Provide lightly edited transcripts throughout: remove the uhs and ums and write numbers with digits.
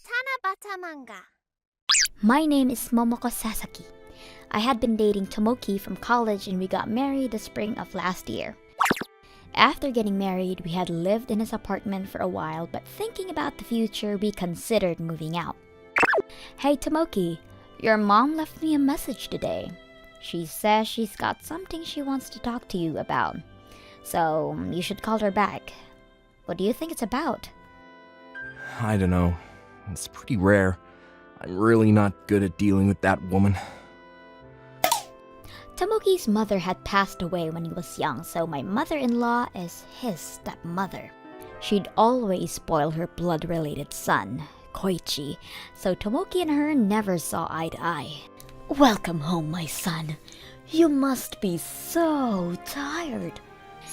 Tanabata Manga. My name is Momoko Sasaki. I had been dating Tomoki from college and we got married the spring of last year. After getting married, we had lived in his apartment for a while, but thinking about the future, we considered moving out. Hey Tomoki, your mom left me a message today. She says she's got something she wants to talk to you about. So, you should call her back. What do you think it's about? I don't know. It's pretty rare. I'm really not good at dealing with that woman. Tomoki's mother had passed away when he was young, so my mother-in-law is his stepmother. She'd always spoil her blood-related son, Koichi, so Tomoki and her never saw eye to eye. Welcome home, my son. You must be so tired.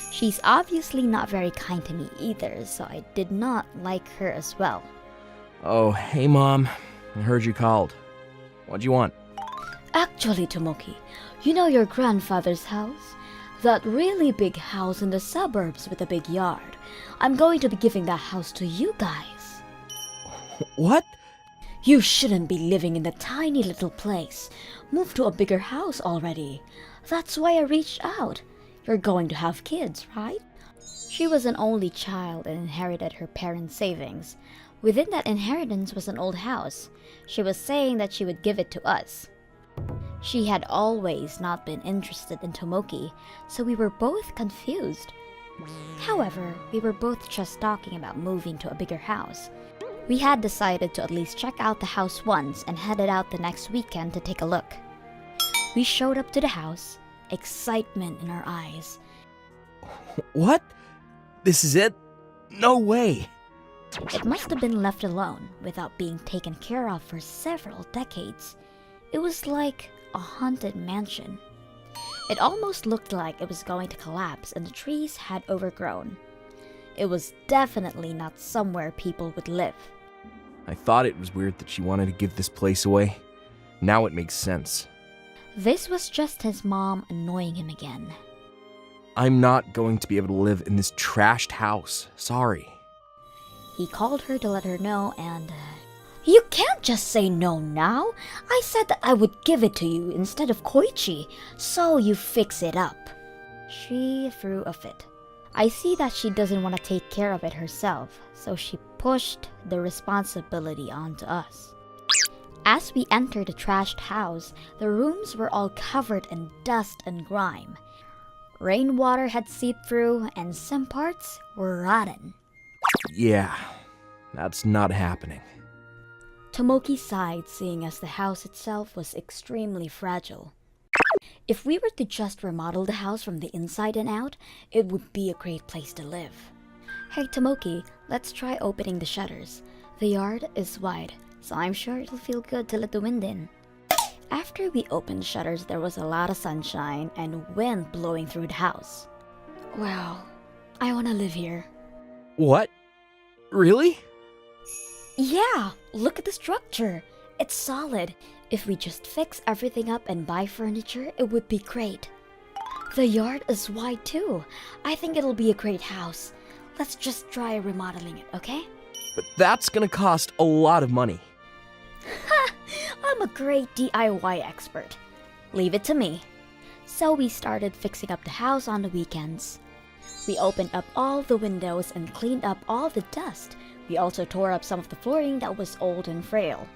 She's obviously not very kind to me either, so I did not like her as well. Oh, hey Mom. I heard you called. What'd you want? Actually, Tomoki, you know your grandfather's house? That really big house in the suburbs with a big yard. I'm going to be giving that house to you guys. What? You shouldn't be living in the tiny little place. Move to a bigger house already. That's why I reached out. You're going to have kids, right? She was an only child and inherited her parents' savings. Within that inheritance was an old house. She was saying that she would give it to us. She had always not been interested in Tomoki, so we were both confused. However, we were both just talking about moving to a bigger house. We had decided to at least check out the house once and headed out the next weekend to take a look. We showed up to the house, excitement in our eyes. What? This is it? No way! It must have been left alone without being taken care of for several decades. It was like a haunted mansion. It almost looked like it was going to collapse and the trees had overgrown. It was definitely not somewhere people would live. I thought it was weird that she wanted to give this place away. Now it makes sense. This was just his mom annoying him again. I'm not going to be able to live in this trashed house. Sorry. He called her to let her know and... You can't just say no now. I said that I would give it to you instead of Koichi, so you fix it up. She threw a fit. I see that she doesn't want to take care of it herself, so she pushed the responsibility onto us. As we entered the trashed house, the rooms were all covered in dust and grime. Rainwater had seeped through, and some parts were rotten. Yeah, that's not happening. Tomoki sighed, seeing as the house itself was extremely fragile. If we were to just remodel the house from the inside and out, it would be a great place to live. Hey Tomoki, let's try opening the shutters. The yard is wide, so I'm sure it'll feel good to let the wind in. After we opened the shutters, there was a lot of sunshine and wind blowing through the house. Wow, I want to live here. What? Really? Yeah, look at the structure. It's solid. If we just fix everything up and buy furniture, it would be great. The yard is wide too. I think it'll be a great house. Let's just try remodeling it, okay? But that's gonna cost a lot of money. I'm a great DIY expert. Leave it to me. So we started fixing up the house on the weekends. We opened up all the windows and cleaned up all the dust. We also tore up some of the flooring that was old and frail.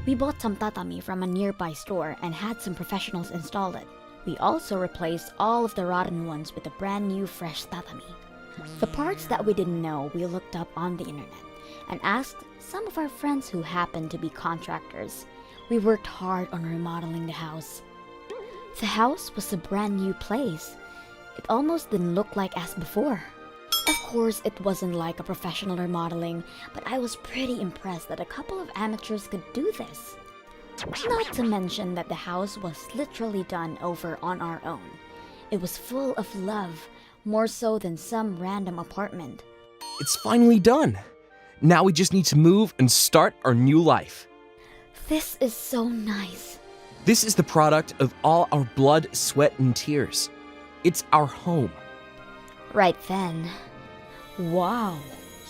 We bought some tatami from a nearby store and had some professionals install it. We also replaced all of the rotten ones with a brand new fresh tatami. The parts that we didn't know, we looked up on the internet and asked some of our friends who happened to be contractors. We worked hard on remodeling the house. The house was a brand new place. It almost didn't look like as before. Of course, it wasn't like a professional remodeling, but I was pretty impressed that a couple of amateurs could do this. Not to mention that the house was literally done over on our own. It was full of love, more so than some random apartment. It's finally done. Now we just need to move and start our new life. This is so nice. This is the product of all our blood, sweat, and tears. It's our home. Right then. Wow,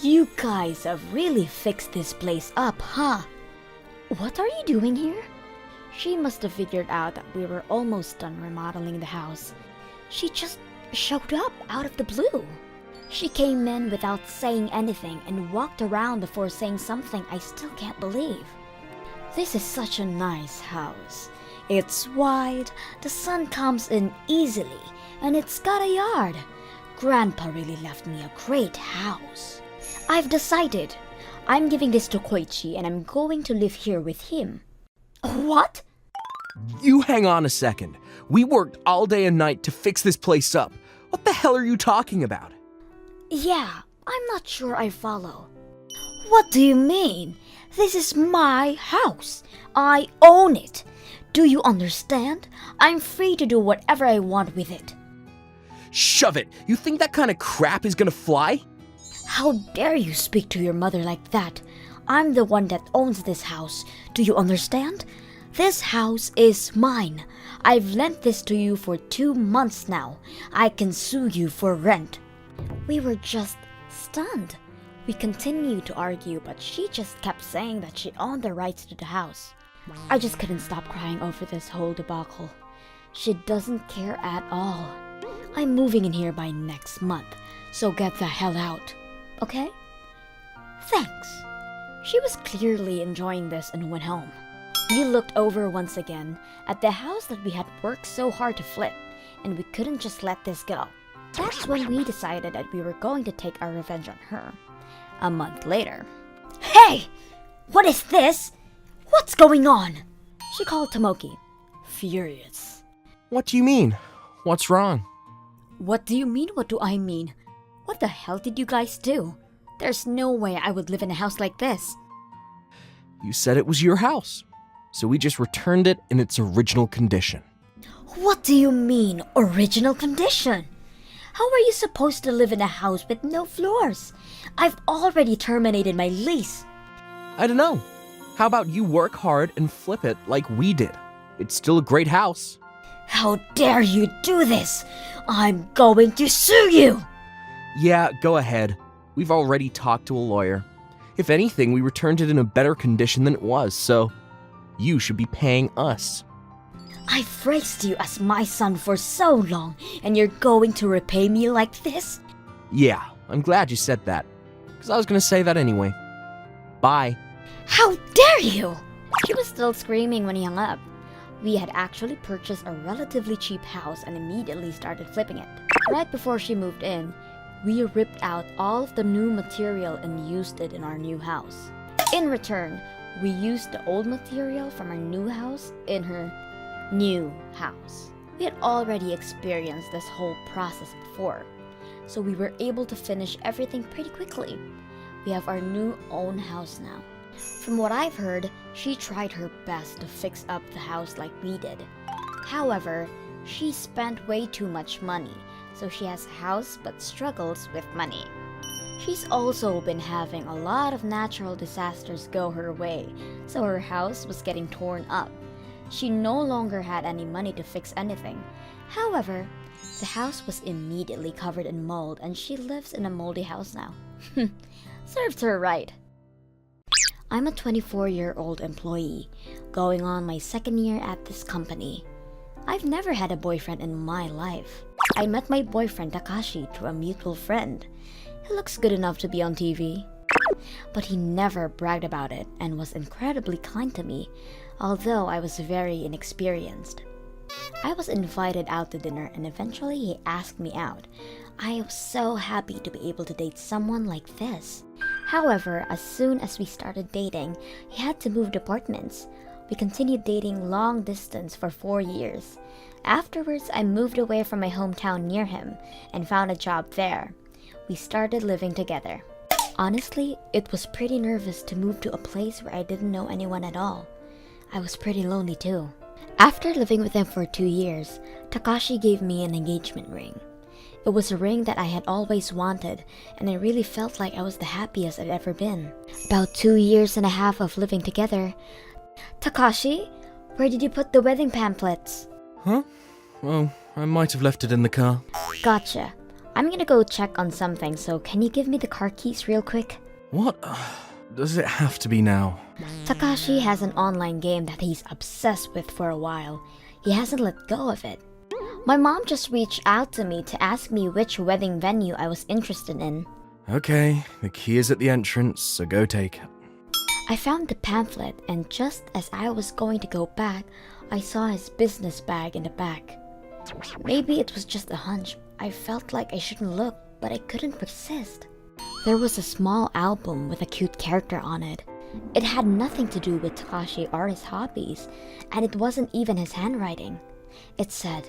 You guys have really fixed this place up, huh? What are you doing here? She must have figured out that we were almost done remodeling the house. She just showed up out of the blue. She came in without saying anything and walked around before saying something I still can't believe. This is such a nice house. It's wide, the sun comes in easily, and it's got a yard. Grandpa really left me a great house. I've decided. I'm giving this to Koichi and I'm going to live here with him. What? You hang on a second. We worked all day and night to fix this place up. What the hell are you talking about? Yeah, I'm not sure I follow. What do you mean? This is my house. I own it. Do you understand? I'm free to do whatever I want with it. Shove it! You think that kind of crap is gonna fly? How dare you speak to your mother like that? I'm the one that owns this house. Do you understand? This house is mine. I've lent this to you for 2 months now. I can sue you for rent. We were just stunned. We continued to argue, but she just kept saying that she owned the rights to the house. I just couldn't stop crying over this whole debacle. She doesn't care at all. I'm moving in here by next month, so get the hell out. Okay? Thanks. She was clearly enjoying this and went home. We looked over once again at the house that we had worked so hard to flip, and we couldn't just let this go. That's when we decided that we were going to take our revenge on her. A month later. Hey! What is this? What's going on? She called Tomoki, furious. What do you mean? What's wrong? What do you mean? What do I mean? What the hell did you guys do? There's no way I would live in a house like this. You said it was your house, so we just returned it in its original condition. What do you mean, original condition? How are you supposed to live in a house with no floors? I've already terminated my lease. I don't know. How about you work hard and flip it like we did? It's still a great house. How dare you do this? I'm going to sue you! Yeah, go ahead. We've already talked to a lawyer. If anything, we returned it in a better condition than it was, so you should be paying us. I've raised you as my son for so long, and you're going to repay me like this? Yeah, I'm glad you said that, because I was going to say that anyway. Bye. How dare you! She was still screaming when he hung up. We had actually purchased a relatively cheap house and immediately started flipping it. Right before she moved in, we ripped out all of the new material and used it in our new house. In return, we used the old material from our new house in her new house. We had already experienced this whole process before, so we were able to finish everything pretty quickly. We have our new own house now. From what I've heard, she tried her best to fix up the house like we did. However, she spent way too much money, so she has a house but struggles with money. She's also been having a lot of natural disasters go her way, so her house was getting torn up. She no longer had any money to fix anything. However, the house was immediately covered in mold and she lives in a moldy house now. Serves her right. I'm a 24-year-old employee, going on my 2nd year at this company. I've never had a boyfriend in my life. I met my boyfriend Takashi through a mutual friend. He looks good enough to be on TV. But he never bragged about it and was incredibly kind to me, although I was very inexperienced. I was invited out to dinner and eventually he asked me out. I was so happy to be able to date someone like this. However, as soon as we started dating, he had to move departments. We continued dating long distance for 4 years. Afterwards, I moved away from my hometown near him and found a job there. We started living together. Honestly, it was pretty nervous to move to a place where I didn't know anyone at all. I was pretty lonely too. After living with him for 2 years, Takashi gave me an engagement ring. It was a ring that I had always wanted, and I really felt like I was the happiest I've ever been. About 2.5 years of living together. Takashi, where did you put the wedding pamphlets? Huh? Oh, I might have left it in the car. Gotcha. I'm gonna go check on something, so can you give me the car keys real quick? What does it have to be now? Takashi has an online game that he's obsessed with for a while. He hasn't let go of it. My mom just reached out to me to ask me which wedding venue I was interested in. Okay, the key is at the entrance, so go take it. I found the pamphlet, and just as I was going to go back, I saw his business bag in the back. Maybe it was just a hunch. I felt like I shouldn't look, but I couldn't resist. There was a small album with a cute character on it. It had nothing to do with Takashi or his hobbies, and it wasn't even his handwriting. It said,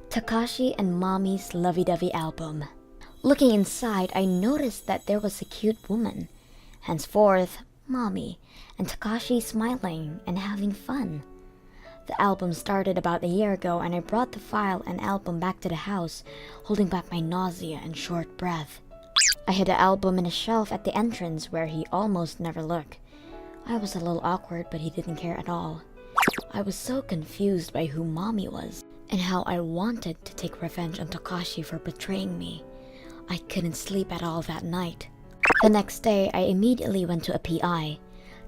Takashi and Mommy's Lovey-Dovey album. Looking inside, I noticed that there was a cute woman. Henceforth, Mommy, and Takashi smiling and having fun. The album started about a year ago, and I brought the file and album back to the house, holding back my nausea and short breath. I hid the album in a shelf at the entrance where he almost never looked. I was a little awkward, but he didn't care at all. I was so confused by who Mommy was, and how I wanted to take revenge on Takashi for betraying me. I couldn't sleep at all that night. The next day, I immediately went to a PI.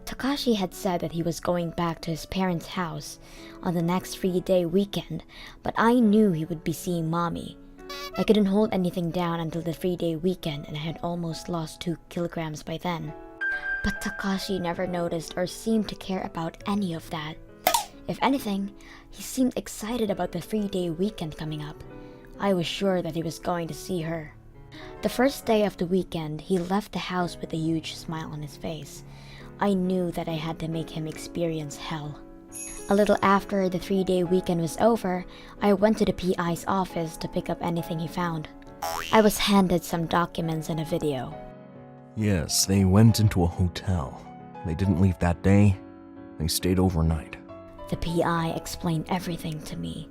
Takashi had said that he was going back to his parents' house on the next 3-day weekend, but I knew he would be seeing Mommy. I couldn't hold anything down until the 3-day weekend, and I had almost lost 2 kilograms by then. But Takashi never noticed or seemed to care about any of that. If anything, he seemed excited about the 3-day weekend coming up. I was sure that he was going to see her. The first day of the weekend, he left the house with a huge smile on his face. I knew that I had to make him experience hell. A little after the 3-day weekend was over, I went to the PI's office to pick up anything he found. I was handed some documents and a video. Yes, they went into a hotel. They didn't leave that day. They stayed overnight. The PI explained everything to me.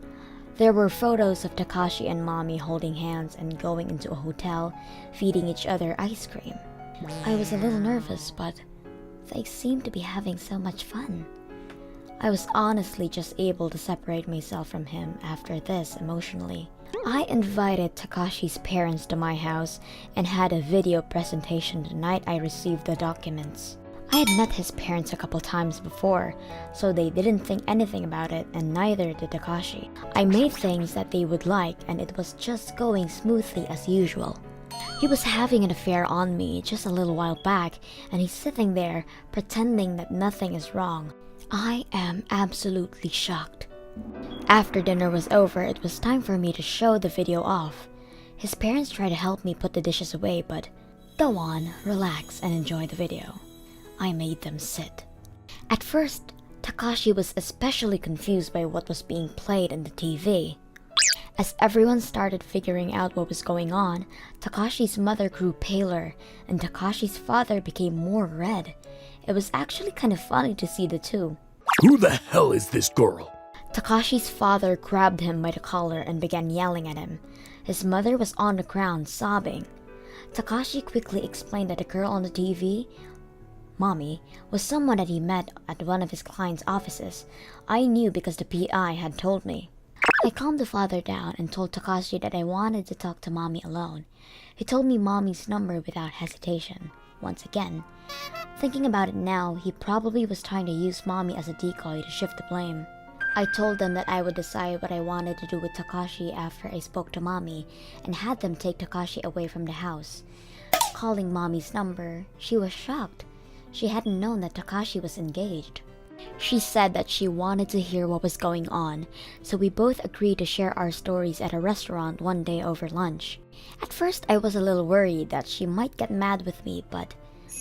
There were photos of Takashi and Mommy holding hands and going into a hotel, feeding each other ice cream. I was a little nervous, but they seemed to be having so much fun. I was honestly just able to separate myself from him after this emotionally. I invited Takashi's parents to my house and had a video presentation the night I received the documents. I had met his parents a couple times before, so they didn't think anything about it, and neither did Takashi. I made things that they would like, and it was just going smoothly as usual. He was having an affair on me just a little while back, and he's sitting there pretending that nothing is wrong. I am absolutely shocked. After dinner was over, it was time for me to show the video off. His parents tried to help me put the dishes away, but go on, relax, and enjoy the video. I made them sit. At first, Takashi was especially confused by what was being played in the TV. As everyone started figuring out what was going on, Takashi's mother grew paler, and Takashi's father became more red. It was actually kind of funny to see the two. Who the hell is this girl? Takashi's father grabbed him by the collar and began yelling at him. His mother was on the ground, sobbing. Takashi quickly explained that the girl on the TV, Mommy, was someone that he met at one of his clients' offices. I knew because the PI had told me. I calmed the father down and told Takashi that I wanted to talk to Mommy alone. He told me Mommy's number without hesitation. Once again, thinking about it now, he probably was trying to use Mommy as a decoy to shift the blame. I told them that I would decide what I wanted to do with Takashi after I spoke to Mommy, and had them take Takashi away from the house. Calling Mommy's number, she was shocked. She hadn't known that Takashi was engaged. She said that she wanted to hear what was going on, so we both agreed to share our stories at a restaurant one day over lunch. At first, I was a little worried that she might get mad with me, but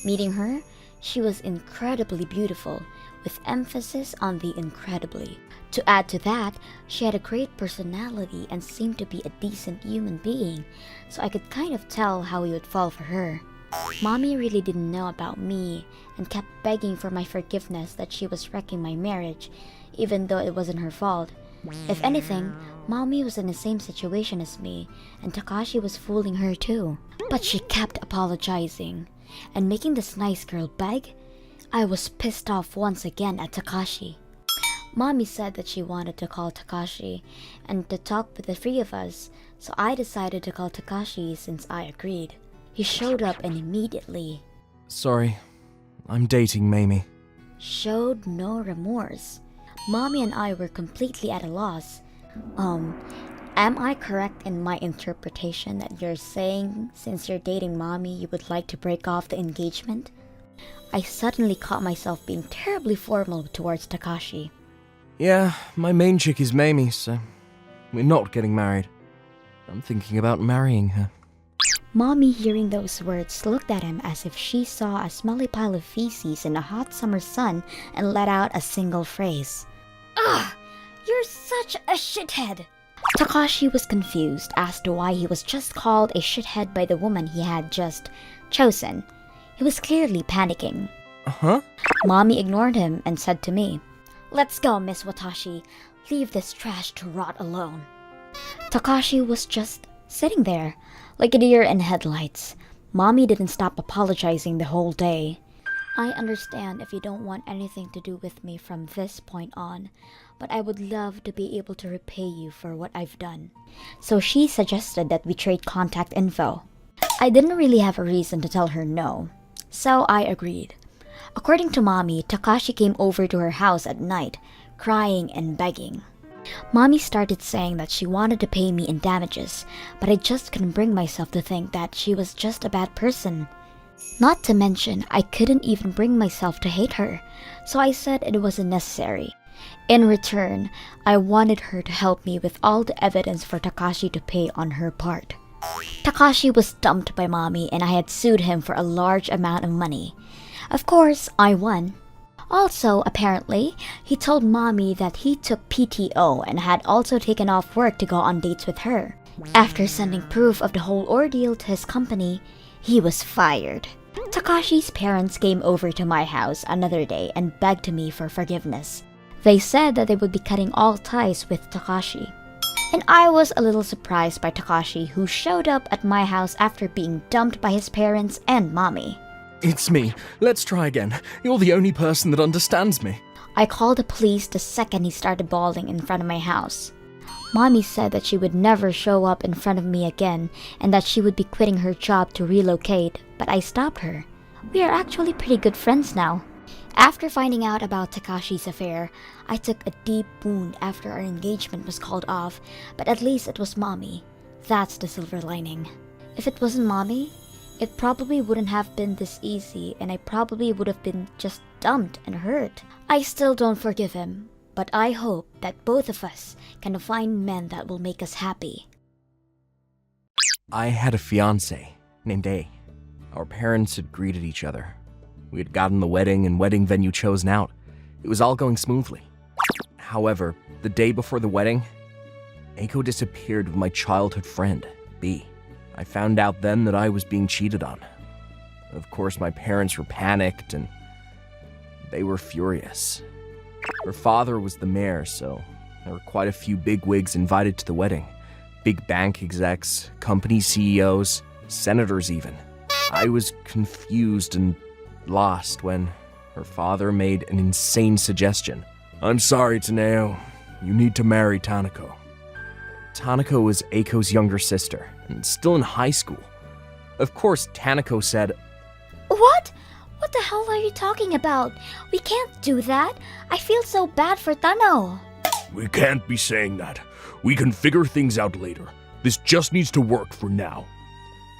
meeting her, she was incredibly beautiful, with emphasis on the incredibly. To add to that, she had a great personality and seemed to be a decent human being, so I could kind of tell how we would fall for her. Mommy really didn't know about me and kept begging for my forgiveness that she was wrecking my marriage, even though it wasn't her fault. If anything, Mommy was in the same situation as me, and Takashi was fooling her too. But she kept apologizing and making this nice girl beg. I was pissed off once again at Takashi. Mommy said that she wanted to call Takashi and to talk with the three of us So I decided to call Takashi since I agreed. He showed up and immediately Sorry, I'm dating Mamie. showed no remorse. Mommy and I were completely at a loss. Am I correct in my interpretation that you're saying since you're dating Mommy you would like to break off the engagement? I suddenly caught myself being terribly formal towards Takashi. Yeah, my main chick is Mamie, so we're not getting married. I'm thinking about marrying her. Mommy, hearing those words, looked at him as if she saw a smelly pile of feces in a hot summer sun and let out a single phrase. Ugh! You're such a shithead! Takashi was confused as to why he was just called a shithead by the woman he had just chosen. He was clearly panicking. Uh-huh? Mommy ignored him and said to me, "Let's go, Miss Watashi. Leave this trash to rot alone." Takashi was just sitting there, like a deer in headlights. Mommy didn't stop apologizing the whole day. I understand if you don't want anything to do with me from this point on, but I would love to be able to repay you for what I've done. So she suggested that we trade contact info. I didn't really have a reason to tell her no, so I agreed. According to Mommy, Takashi came over to her house at night, crying and begging. Mommy started saying that she wanted to pay me in damages, but I just couldn't bring myself to think that she was just a bad person. Not to mention, I couldn't even bring myself to hate her, so I said it wasn't necessary. In return, I wanted her to help me with all the evidence for Takashi to pay on her part. Takashi was dumped by Mommy and I had sued him for a large amount of money. Of course, I won. Also, apparently, he told Mommy that he took PTO and had also taken off work to go on dates with her. After sending proof of the whole ordeal to his company, he was fired. Takashi's parents came over to my house another day and begged me for forgiveness. They said that they would be cutting all ties with Takashi. And I was a little surprised by Takashi, who showed up at my house after being dumped by his parents and Mommy. It's me. Let's try again. You're the only person that understands me. I called the police the second he started bawling in front of my house. Mommy said that she would never show up in front of me again and that she would be quitting her job to relocate, but I stopped her. We are actually pretty good friends now. After finding out about Takashi's affair, I took a deep wound after our engagement was called off, but at least it was Mommy. That's the silver lining. If it wasn't Mommy, it probably wouldn't have been this easy and I probably would have been just dumped and hurt. I still don't forgive him, but I hope that both of us can find men that will make us happy. I had a fiancé named A. Our parents had greeted each other. We had gotten the wedding and wedding venue chosen out. It was all going smoothly. However, the day before the wedding, Eiko disappeared with my childhood friend, B. I found out then that I was being cheated on. Of course, my parents were panicked and they were furious. Her father was the mayor, so there were quite a few bigwigs invited to the wedding. Big bank execs, company CEOs, senators even. I was confused and lost when her father made an insane suggestion. I'm sorry, Taneo. You need to marry Tanako. Tanako was Eiko's younger sister, and still in high school. Of course, Tanako said, What? What the hell are you talking about? We can't do that. I feel so bad for Tano. We can't be saying that. We can figure things out later. This just needs to work for now.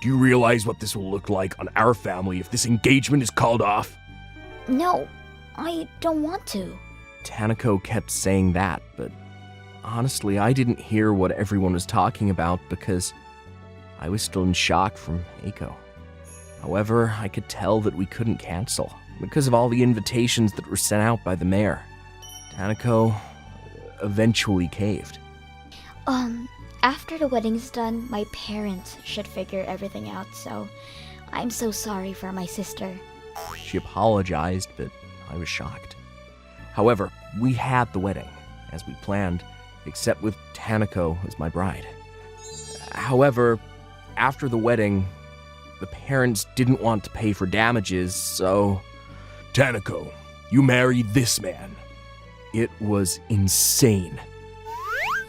Do you realize what this will look like on our family if this engagement is called off? No, I don't want to. Tanako kept saying that, but honestly, I didn't hear what everyone was talking about because I was still in shock from Eiko. However, I could tell that we couldn't cancel because of all the invitations that were sent out by the mayor. Tanako eventually caved. After the wedding's done, my parents should figure everything out, so I'm so sorry for my sister. She apologized, but I was shocked. However, we had the wedding, as we planned, except with Tanako as my bride. However, after the wedding, the parents didn't want to pay for damages, so... Tanako, you marry this man. It was insane.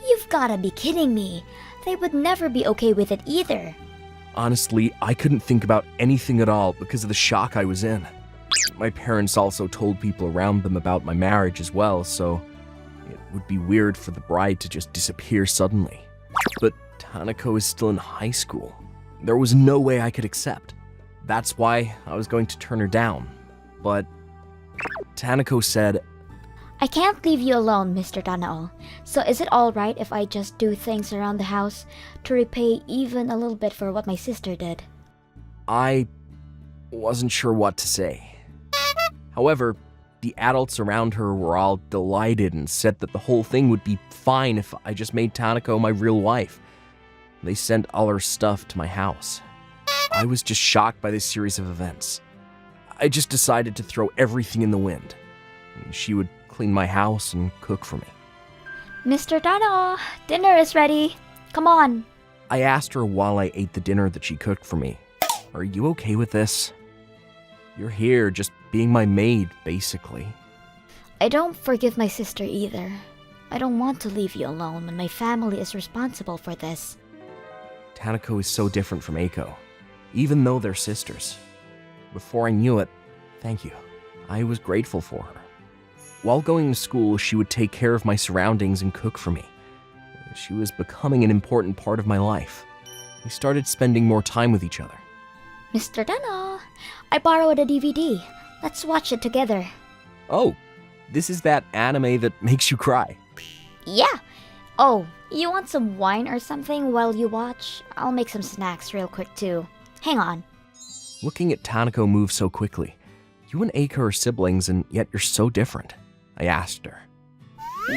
You've gotta be kidding me. They would never be okay with it either. Honestly, I couldn't think about anything at all because of the shock I was in. My parents also told people around them about my marriage as well, so it would be weird for the bride to just disappear suddenly. But Tanako is still in high school. There was no way I could accept. That's why I was going to turn her down. But Tanako said, I can't leave you alone, Mr. Tanao. So is it alright if I just do things around the house to repay even a little bit for what my sister did? I wasn't sure what to say. However, the adults around her were all delighted and said that the whole thing would be fine if I just made Tanako my real wife. They sent all her stuff to my house. I was just shocked by this series of events. I just decided to throw everything in the wind. She would clean my house and cook for me. Mr. Tanao, dinner is ready. Come on. I asked her while I ate the dinner that she cooked for me, "Are you okay with this? You're here just being my maid, basically." I don't forgive my sister either. I don't want to leave you alone when my family is responsible for this. Tanako is so different from Eiko, even though they're sisters. Before I knew it, thank you. I was grateful for her. While going to school, she would take care of my surroundings and cook for me. She was becoming an important part of my life. We started spending more time with each other. Mr. Tanao, I borrowed a DVD. Let's watch it together. Oh, this is that anime that makes you cry. Yeah. Oh, you want some wine or something while you watch? I'll make some snacks real quick too. Hang on. Looking at Tanako move so quickly, you and Eiko are siblings and yet you're so different, I asked her.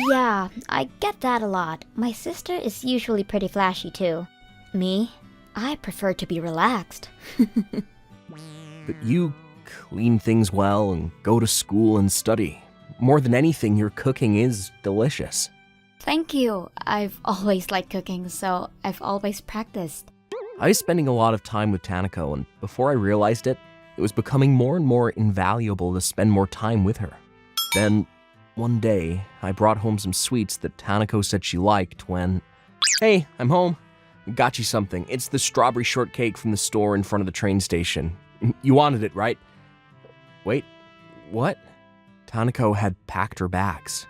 Yeah, I get that a lot. My sister is usually pretty flashy too. Me? I prefer to be relaxed. But you clean things well and go to school and study. More than anything, your cooking is delicious. Thank you. I've always liked cooking, so I've always practiced. I was spending a lot of time with Tanako, and before I realized it, it was becoming more and more invaluable to spend more time with her. Then, one day, I brought home some sweets that Tanako said she liked when... Hey, I'm home. Got you something. It's the strawberry shortcake from the store in front of the train station. You wanted it, right? Wait, what? Tanako had packed her bags.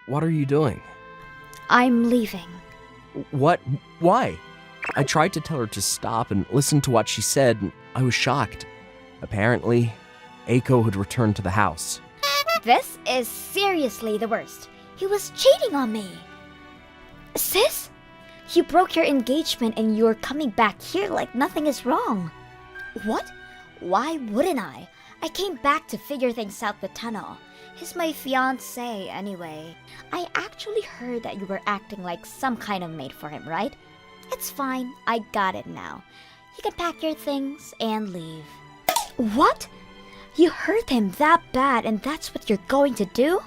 What are you doing? I'm leaving. What? Why? I tried to tell her to stop and listen to what she said, and I was shocked. Apparently, Eiko had returned to the house. This is seriously the worst. He was cheating on me. Sis? You broke your engagement and you're coming back here like nothing is wrong. What? Why wouldn't I? I came back to figure things out with Tano. He's my fiancé anyway. I actually heard that you were acting like some kind of maid for him, right? It's fine, I got it now. You can pack your things and leave. What? You hurt him that bad and that's what you're going to do?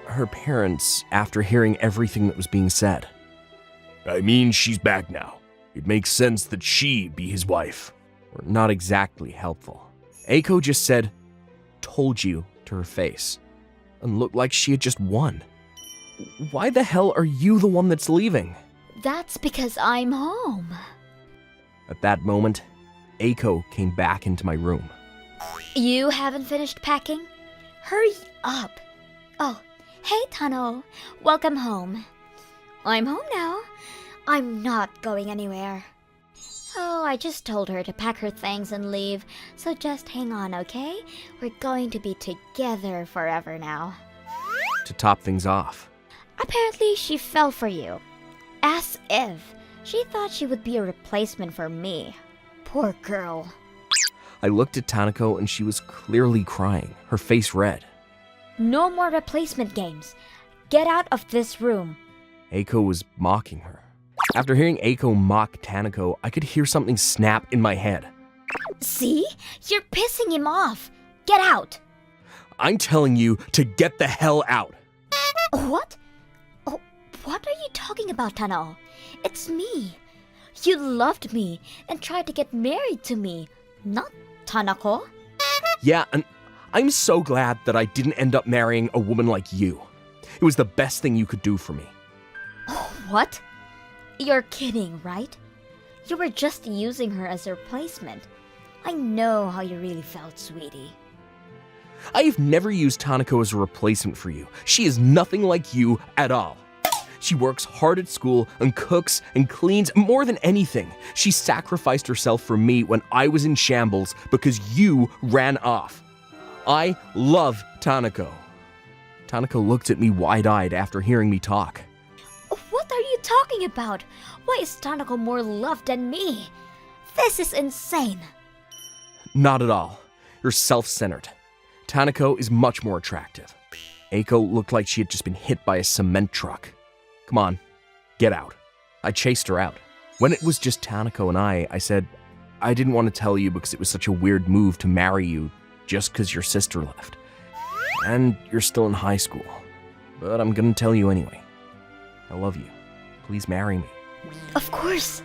Her parents, after hearing everything that was being said. I mean, she's back now. It makes sense that she be his wife. Were not exactly helpful. Eiko just said, "Told you," to her face, and looked like she had just won. Why the hell are you the one that's leaving? That's because I'm home. At that moment, Eiko came back into my room. You haven't finished packing? Hurry up. Oh, hey Tano. Welcome home. I'm home now. I'm not going anywhere. Oh, I just told her to pack her things and leave, so just hang on, okay? We're going to be together forever now. To top things off, Apparently, she fell for you. As if. She thought she would be a replacement for me. Poor girl. I looked at Tanako and she was clearly crying, her face red. No more replacement games. Get out of this room. Eiko was mocking her. After hearing Eiko mock Tanako, I could hear something snap in my head. See? You're pissing him off. Get out. I'm telling you to get the hell out. What? Oh, what are you talking about, Tano? It's me. You loved me and tried to get married to me, not Tanako. Yeah, and I'm so glad that I didn't end up marrying a woman like you. It was the best thing you could do for me. What? You're kidding, right? You were just using her as a replacement. I know how you really felt, sweetie. I have never used Tanako as a replacement for you. She is nothing like you at all. She works hard at school and cooks and cleans. More than anything, she sacrificed herself for me when I was in shambles because you ran off. I love Tanako. Tanako looked at me wide-eyed after hearing me talk. What are you talking about? Why is Tanako more loved than me? This is insane. Not at all. You're self-centered. Tanako is much more attractive. Eiko looked like she had just been hit by a cement truck. Come on, get out. I chased her out. When it was just Tanako and I said, I didn't want to tell you because it was such a weird move to marry you just because your sister left. And you're still in high school. But I'm gonna tell you anyway. I love you. Please marry me. Of course.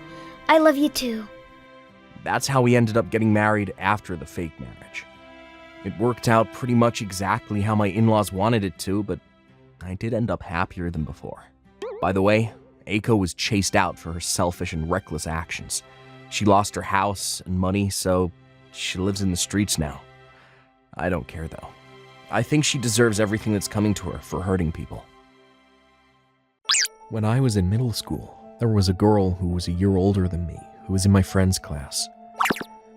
I love you too. That's how we ended up getting married after the fake marriage. It worked out pretty much exactly how my in-laws wanted it to, but I did end up happier than before. By the way, Eiko was chased out for her selfish and reckless actions. She lost her house and money, so she lives in the streets now. I don't care though. I think she deserves everything that's coming to her for hurting people. When I was in middle school, there was a girl who was a year older than me who was in my friend's class.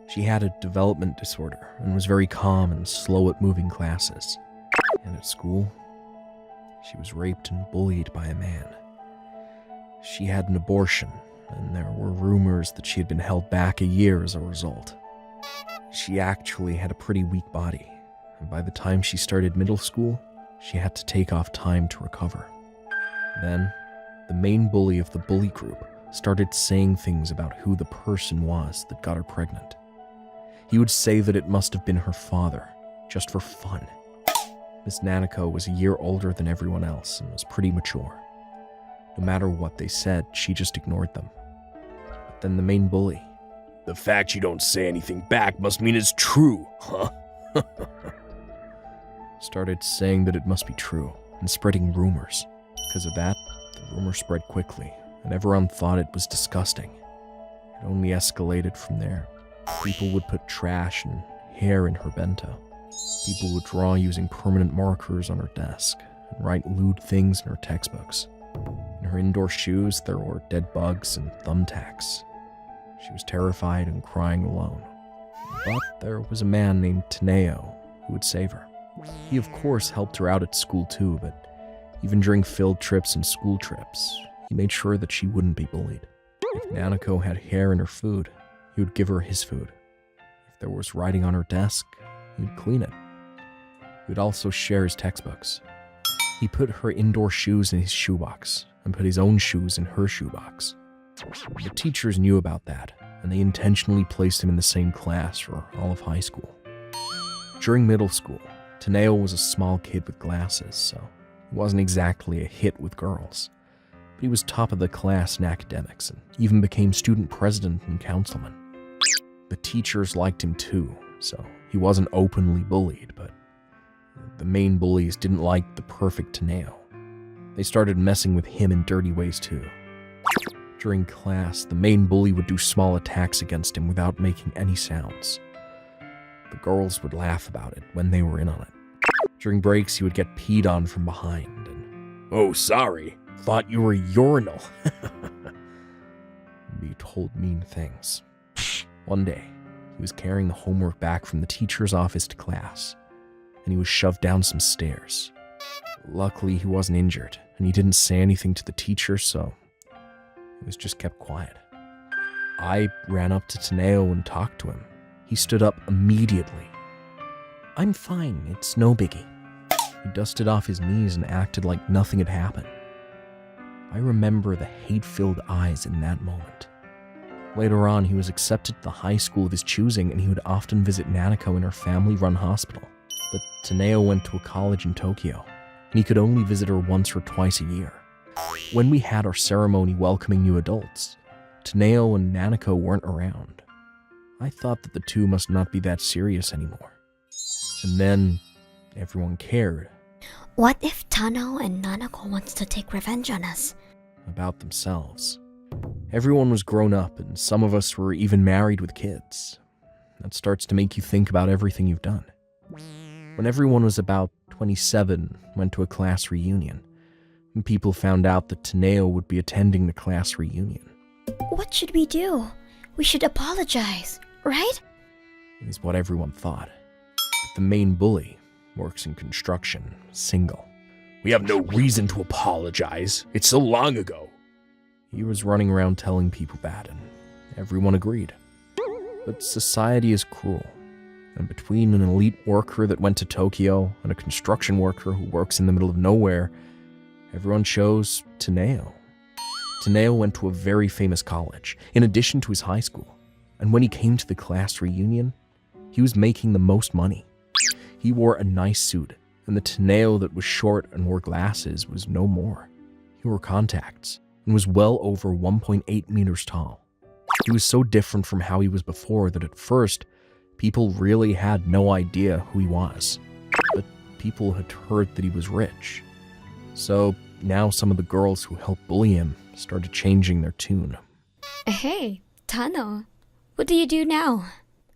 She had a development disorder and was very calm and slow at moving classes. And at school, she was raped and bullied by a man. She had an abortion, and there were rumors that she had been held back a year as a result. She actually had a pretty weak body, and by the time she started middle school, she had to take off time to recover. Then, the main bully of the bully group started saying things about who the person was that got her pregnant. He would say that it must have been her father, just for fun. Miss Nanako was a year older than everyone else and was pretty mature. No matter what they said, she just ignored them. But then the main bully. The fact you don't say anything back must mean it's true, huh? Started saying that it must be true and spreading rumors. Because of that, the rumor spread quickly, and everyone thought it was disgusting. It only escalated from there. People would put trash and hair in her bento. People would draw using permanent markers on her desk and write lewd things in her textbooks. In her indoor shoes, there were dead bugs and thumbtacks. She was terrified and crying alone. But there was a man named Taneo who would save her. He, of course, helped her out at school too, but even during field trips and school trips, he made sure that she wouldn't be bullied. If Nanako had hair in her food, he would give her his food. If there was writing on her desk, he would clean it. He would also share his textbooks. He put her indoor shoes in his shoebox and put his own shoes in her shoebox. The teachers knew about that, and they intentionally placed him in the same class for all of high school. During middle school, Taneo was a small kid with glasses, so he wasn't exactly a hit with girls. But he was top of the class in academics and even became student president and councilman. The teachers liked him too, so he wasn't openly bullied, but the main bullies didn't like the perfect Taneo. They started messing with him in dirty ways too. During class, the main bully would do small attacks against him without making any sounds. The girls would laugh about it when they were in on it. During breaks, he would get peed on from behind and, Oh, sorry. thought you were a urinal. Be told mean things. One day, he was carrying the homework back from the teacher's office to class, and he was shoved down some stairs. Luckily, he wasn't injured, and he didn't say anything to the teacher, so he was just kept quiet. I ran up to Taneo and talked to him. He stood up immediately. I'm fine, it's no biggie. He dusted off his knees and acted like nothing had happened. I remember the hate-filled eyes in that moment. Later on, he was accepted to the high school of his choosing, and he would often visit Nanako in her family-run hospital. But Taneo went to a college in Tokyo, and he could only visit her once or twice a year. When we had our ceremony welcoming new adults, Taneo and Nanako weren't around. I thought that the two must not be that serious anymore. And then, everyone cared. What if Tano and Nanako wants to take revenge on us? About themselves. Everyone was grown up, and some of us were even married with kids. That starts to make you think about everything you've done. When everyone was about 27, went to a class reunion, and people found out that Taneo would be attending the class reunion. What should we do? We should apologize, right? Is what everyone thought. But the main bully works in construction, single. We have no reason to apologize. It's so long ago. He was running around telling people that, and everyone agreed. But society is cruel. And between an elite worker that went to Tokyo and a construction worker who works in the middle of nowhere, everyone chose Taneo. Taneo went to a very famous college, in addition to his high school. And when he came to the class reunion, he was making the most money. He wore a nice suit, and the Taneo that was short and wore glasses was no more. He wore contacts, and was well over 1.8 meters tall. He was so different from how he was before that at first, people really had no idea who he was. But people had heard that he was rich. So now some of the girls who helped bully him started changing their tune. Hey, Tano, what do you do now?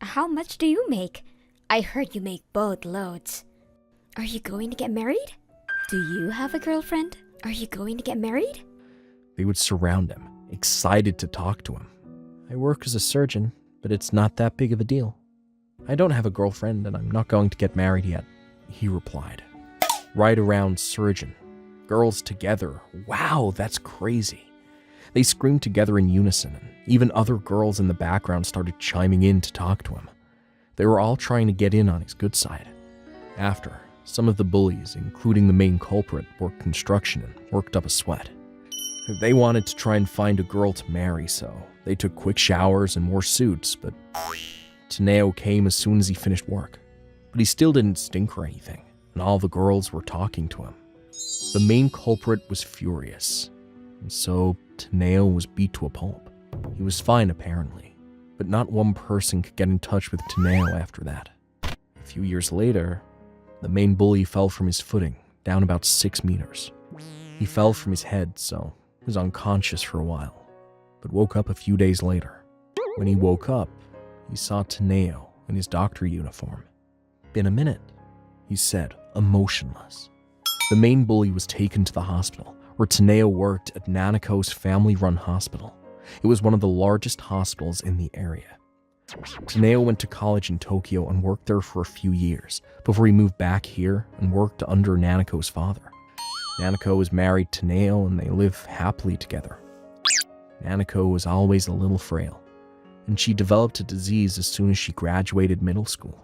How much do you make? I heard you make boatloads. Are you going to get married? Do you have a girlfriend? Are you going to get married? They would surround him, excited to talk to him. I work as a surgeon, but it's not that big of a deal. I don't have a girlfriend and I'm not going to get married yet, he replied. Right around surgeon. Girls together. Wow, that's crazy. They screamed together in unison, and even other girls in the background started chiming in to talk to him. They were all trying to get in on his good side. After, some of the bullies, including the main culprit, worked construction and worked up a sweat. They wanted to try and find a girl to marry, so they took quick showers and wore suits, but Taneo came as soon as he finished work. But he still didn't stink or anything, and all the girls were talking to him. The main culprit was furious, and so Taneo was beat to a pulp. He was fine apparently, but not one person could get in touch with Taneo after that. A few years later, the main bully fell from his footing, down about 6 meters. He fell from his head, so he was unconscious for a while, but woke up a few days later. When he woke up, he saw Taneo in his doctor uniform. "Been a minute," he said, emotionless. The main bully was taken to the hospital, where Taneo worked at Nanako's family-run hospital. It was one of the largest hospitals in the area. Taneo went to college in Tokyo and worked there for a few years before he moved back here and worked under Nanako's father. Nanako is married to Taneo and they live happily together. Nanako was always a little frail, and she developed a disease as soon as she graduated middle school.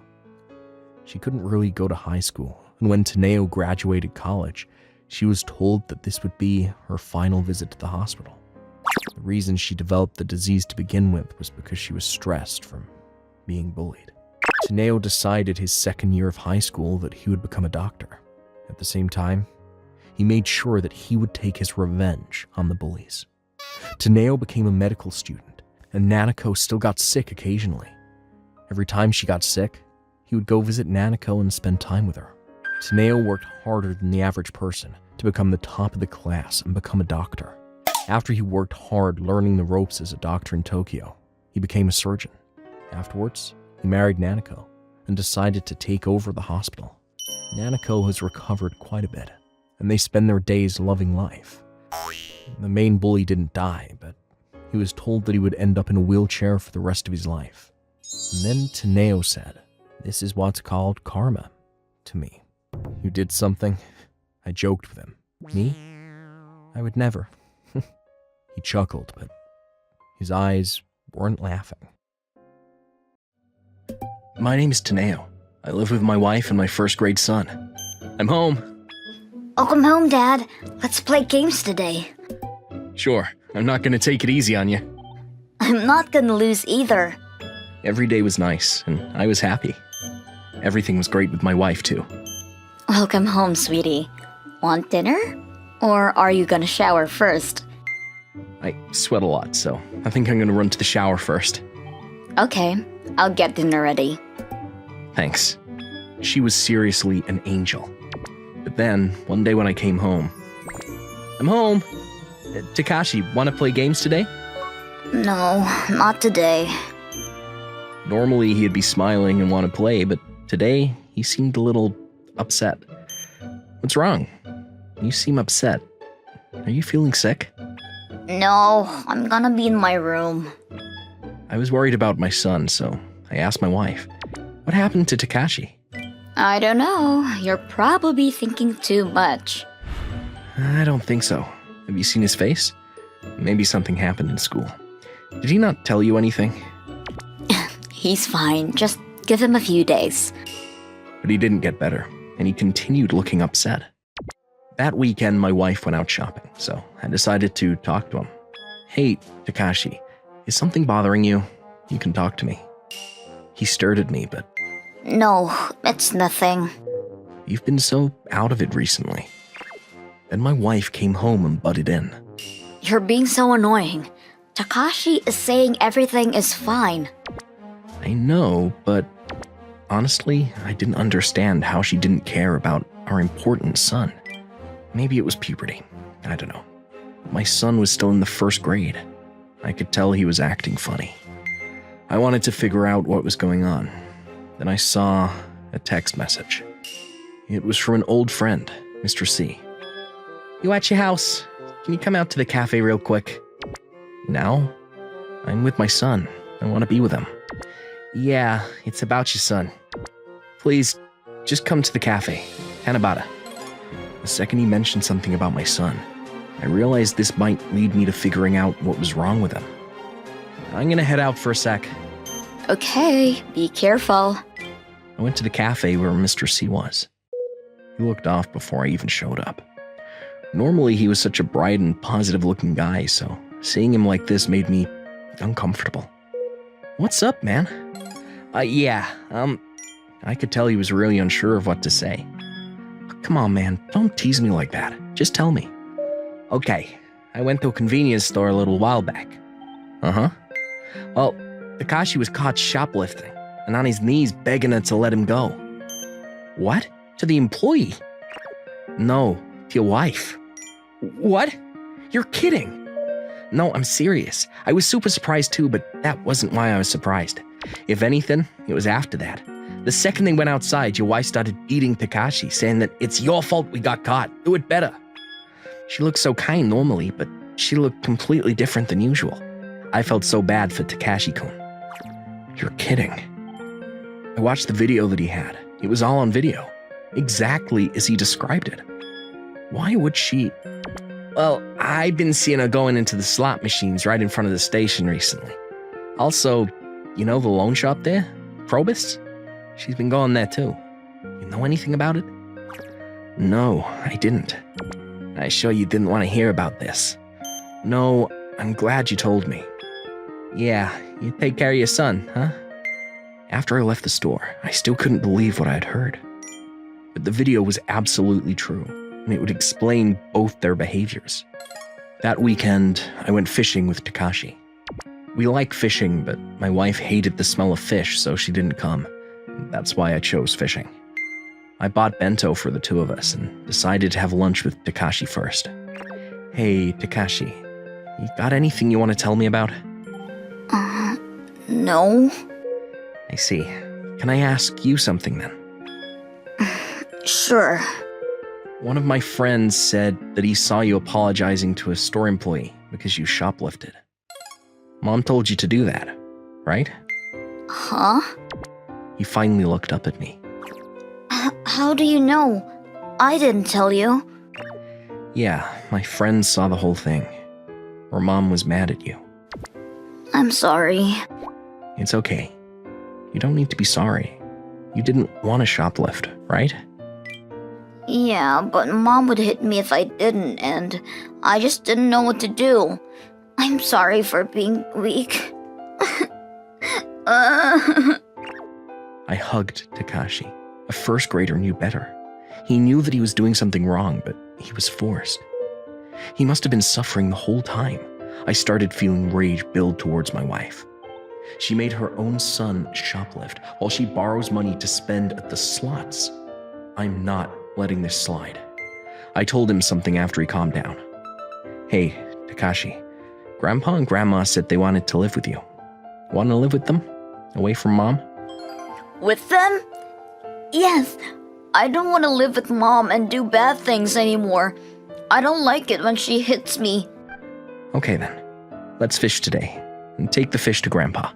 She couldn't really go to high school, and when Taneo graduated college, she was told that this would be her final visit to the hospital. The reason she developed the disease to begin with was because she was stressed from being bullied. Taneo decided his second year of high school that he would become a doctor. At the same time, he made sure that he would take his revenge on the bullies. Taneo became a medical student, and Nanako still got sick occasionally. Every time she got sick, he would go visit Nanako and spend time with her. Taneo worked harder than the average person to become the top of the class and become a doctor. After he worked hard learning the ropes as a doctor in Tokyo, he became a surgeon. Afterwards, he married Nanako and decided to take over the hospital. Nanako has recovered quite a bit, and they spend their days loving life. The main bully didn't die, but he was told that he would end up in a wheelchair for the rest of his life. And then Taneo said, "This is what's called karma," to me. "You did something?" I joked with him. "Me? I would never." He chuckled, but his eyes weren't laughing. My name is Taneo. I live with my wife and my first grade son. I'm home. Welcome home, Dad. Let's play games today. Sure, I'm not gonna take it easy on you. I'm not gonna lose either. Every day was nice, and I was happy. Everything was great with my wife, too. Welcome home, sweetie. Want dinner? Or are you gonna shower first? I sweat a lot, so I think I'm gonna run to the shower first. Okay, I'll get dinner ready. Thanks. She was seriously an angel. But then, one day when I came home, "I'm home," Takashi, want to play games today? No, not today. Normally he'd be smiling and want to play, but today he seemed a little upset. What's wrong? You seem upset. Are you feeling sick? No, I'm gonna be in my room. I was worried about my son, so I asked my wife, what happened to Takashi? I don't know. You're probably thinking too much. I don't think so. Have you seen his face? Maybe something happened in school. Did he not tell you anything? He's fine. Just give him a few days. But he didn't get better, and he continued looking upset. That weekend, my wife went out shopping, so I decided to talk to him. Hey, Takashi, is something bothering you? You can talk to me. He stared at me, but... No, it's nothing. You've been so out of it recently. Then my wife came home and butted in. You're being so annoying. Takashi is saying everything is fine. I know, but honestly, I didn't understand how she didn't care about our important son. Maybe it was puberty. I don't know. My son was still in the first grade. I could tell he was acting funny. I wanted to figure out what was going on. Then I saw a text message. It was from an old friend, Mr. C. You at your house? Can you come out to the cafe real quick? Now? I'm with my son. I want to be with him. Yeah, it's about your son. Please, just come to the cafe. Hanabata. The second he mentioned something about my son, I realized this might lead me to figuring out what was wrong with him. I'm gonna head out for a sec. Okay, be careful. I went to the cafe where Mr. C was. He looked off before I even showed up. Normally, he was such a bright and positive-looking guy, so seeing him like this made me uncomfortable. What's up, man? I could tell he was really unsure of what to say. Come on, man, don't tease me like that. Just tell me. Okay, I went to a convenience store a little while back. Uh-huh. Well, Takashi was caught shoplifting and on his knees begging her to let him go. What? To the employee? No, to your wife. What? You're kidding. No, I'm serious. I was super surprised too, but that wasn't why I was surprised. If anything, it was after that. The second they went outside, your wife started beating Takashi, saying that it's your fault we got caught. Do it better. She looked so kind normally, but she looked completely different than usual. I felt so bad for Takashi-kun. You're kidding. I watched the video that he had. It was all on video. Exactly as he described it. Why would she... Well, I've been seeing her going into the slot machines right in front of the station recently. Also, you know the loan shop there? Probus? She's been going there too. You know anything about it? No, I didn't. I sure you didn't want to hear about this. No, I'm glad you told me. Yeah, you take care of your son, huh? After I left the store, I still couldn't believe what I had heard. But the video was absolutely true, and it would explain both their behaviors. That weekend, I went fishing with Takashi. We like fishing, but my wife hated the smell of fish, so she didn't come. That's why I chose fishing. I bought bento for the two of us and decided to have lunch with Takashi first. Hey, Takashi, you got anything you want to tell me about? No. I see. Can I ask you something then? Sure. One of my friends said that he saw you apologizing to a store employee because you shoplifted. Mom told you to do that, right? Huh? He finally looked up at me. How do you know? I didn't tell you. Yeah, my friend saw the whole thing. Or Mom was mad at you. I'm sorry. It's okay. You don't need to be sorry. You didn't want to shoplift, right? Yeah, but Mom would hit me if I didn't, and I just didn't know what to do. I'm sorry for being weak. I hugged Takashi. A first grader knew better. He knew that he was doing something wrong, but he was forced. He must have been suffering the whole time. I started feeling rage build towards my wife. She made her own son shoplift while she borrows money to spend at the slots. I'm not letting this slide. I told him something after he calmed down. Hey, Takashi, Grandpa and Grandma said they wanted to live with you. Want to live with them? Away from Mom? With them? Yes. I don't want to live with Mom and do bad things anymore. I don't like it when she hits me. Okay then. Let's fish today. And take the fish to Grandpa.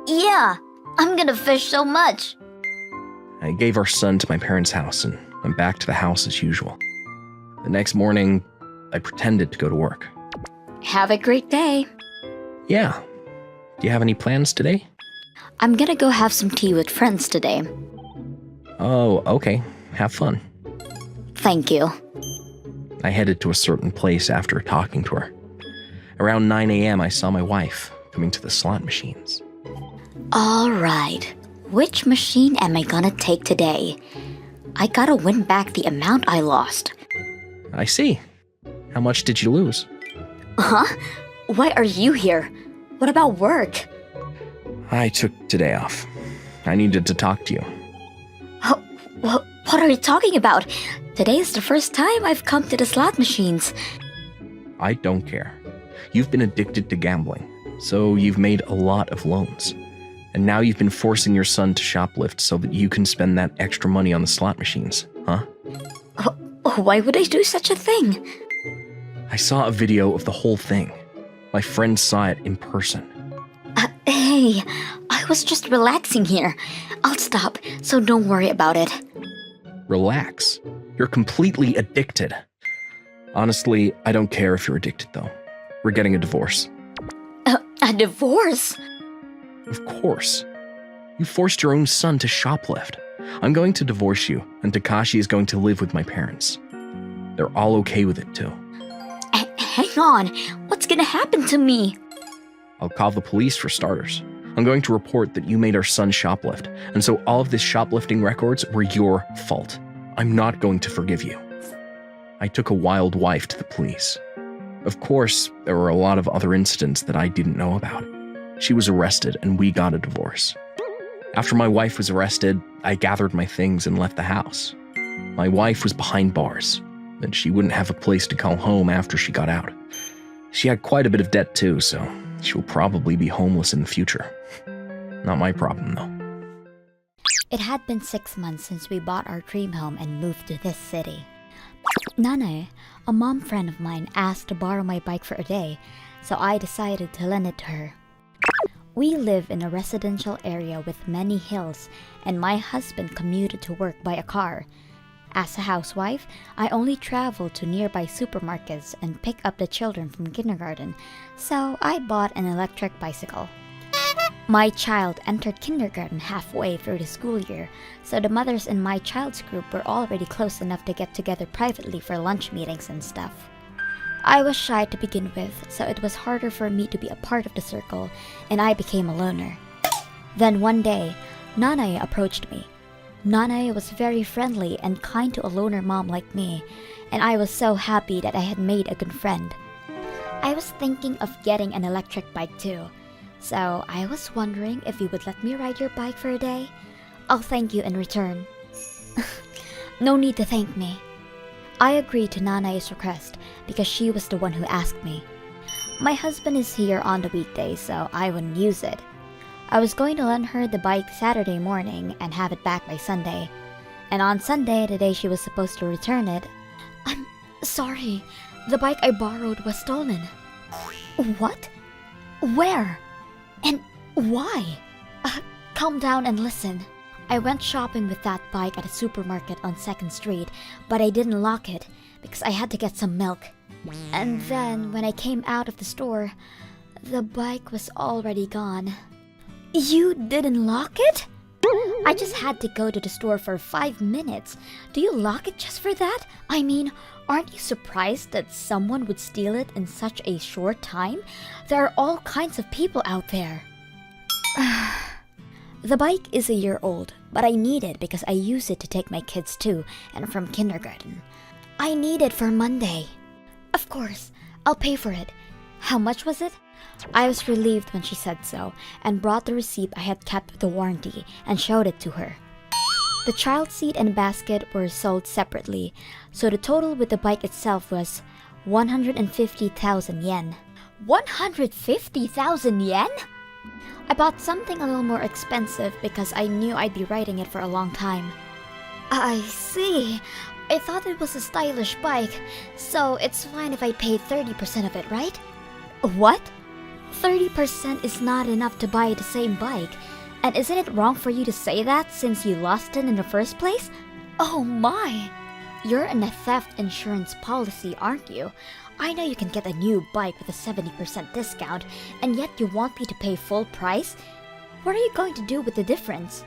Yeah, I'm gonna fish so much. I gave our son to my parents' house and went back to the house as usual. The next morning, I pretended to go to work. Have a great day. Yeah. Do you have any plans today? I'm gonna go have some tea with friends today. Oh, okay. Have fun. Thank you. I headed to a certain place after talking to her. Around 9 a.m., I saw my wife coming to the slot machines. All right. Which machine am I gonna take today? I gotta win back the amount I lost. I see. How much did you lose? Huh? Why are you here? What about work? I took today off. I needed to talk to you. What are you talking about? Today is the first time I've come to the slot machines. I don't care. You've been addicted to gambling, so you've made a lot of loans. And now you've been forcing your son to shoplift so that you can spend that extra money on the slot machines, huh? Why would I do such a thing? I saw a video of the whole thing. My friend saw it in person. Hey, I was just relaxing here. I'll stop, so don't worry about it. Relax. You're completely addicted. Honestly, I don't care if you're addicted, though. We're getting a divorce. A divorce? Of course. You forced your own son to shoplift. I'm going to divorce you, and Takashi is going to live with my parents. They're all okay with it, too. Hang on. What's gonna happen to me? I'll call the police for starters. I'm going to report that you made our son shoplift, and so all of this shoplifting records were your fault. I'm not going to forgive you. I took a wild wife to the police. Of course, there were a lot of other incidents that I didn't know about. She was arrested, and we got a divorce. After my wife was arrested, I gathered my things and left the house. My wife was behind bars, and she wouldn't have a place to call home after she got out. She had quite a bit of debt too, so she'll probably be homeless in the future. Not my problem, though. It had been 6 months since we bought our dream home and moved to this city. Nanae, a mom friend of mine, asked to borrow my bike for a day, so I decided to lend it to her. We live in a residential area with many hills, and my husband commuted to work by a car. As a housewife, I only travel to nearby supermarkets and pick up the children from kindergarten, so I bought an electric bicycle. My child entered kindergarten halfway through the school year, so the mothers in my child's group were already close enough to get together privately for lunch meetings and stuff. I was shy to begin with, so it was harder for me to be a part of the circle, and I became a loner. Then one day, Nanae approached me. Nanae was very friendly and kind to a loner mom like me, and I was so happy that I had made a good friend. I was thinking of getting an electric bike too, so I was wondering if you would let me ride your bike for a day. I'll thank you in return. No need to thank me. I agreed to Nanae's request because she was the one who asked me. My husband is here on the weekdays, so I wouldn't use it. I was going to lend her the bike Saturday morning and have it back by Sunday. And on Sunday, the day she was supposed to return it, I'm sorry, the bike I borrowed was stolen. What? Where? And why? Calm down and listen. I went shopping with that bike at a supermarket on 2nd Street, but I didn't lock it because I had to get some milk. And then when I came out of the store, the bike was already gone. You didn't lock it? I just had to go to the store for 5 minutes. Do you lock it just for that? I mean, aren't you surprised that someone would steal it in such a short time? There are all kinds of people out there. The bike is a year old, but I need it because I use it to take my kids to and from kindergarten. I need it for Monday. Of course, I'll pay for it. How much was it? I was relieved when she said so and brought the receipt I had kept with the warranty and showed it to her. The child seat and basket were sold separately, so the total with the bike itself was 150,000 yen. 150,000 yen? I bought something a little more expensive because I knew I'd be riding it for a long time. I see. I thought it was a stylish bike, so it's fine if I pay 30% of it, right? What? 30% is not enough to buy the same bike. And isn't it wrong for you to say that since you lost it in the first place? Oh my! You're in a theft insurance policy, aren't you? I know you can get a new bike with a 70% discount, and yet you want me to pay full price? What are you going to do with the difference?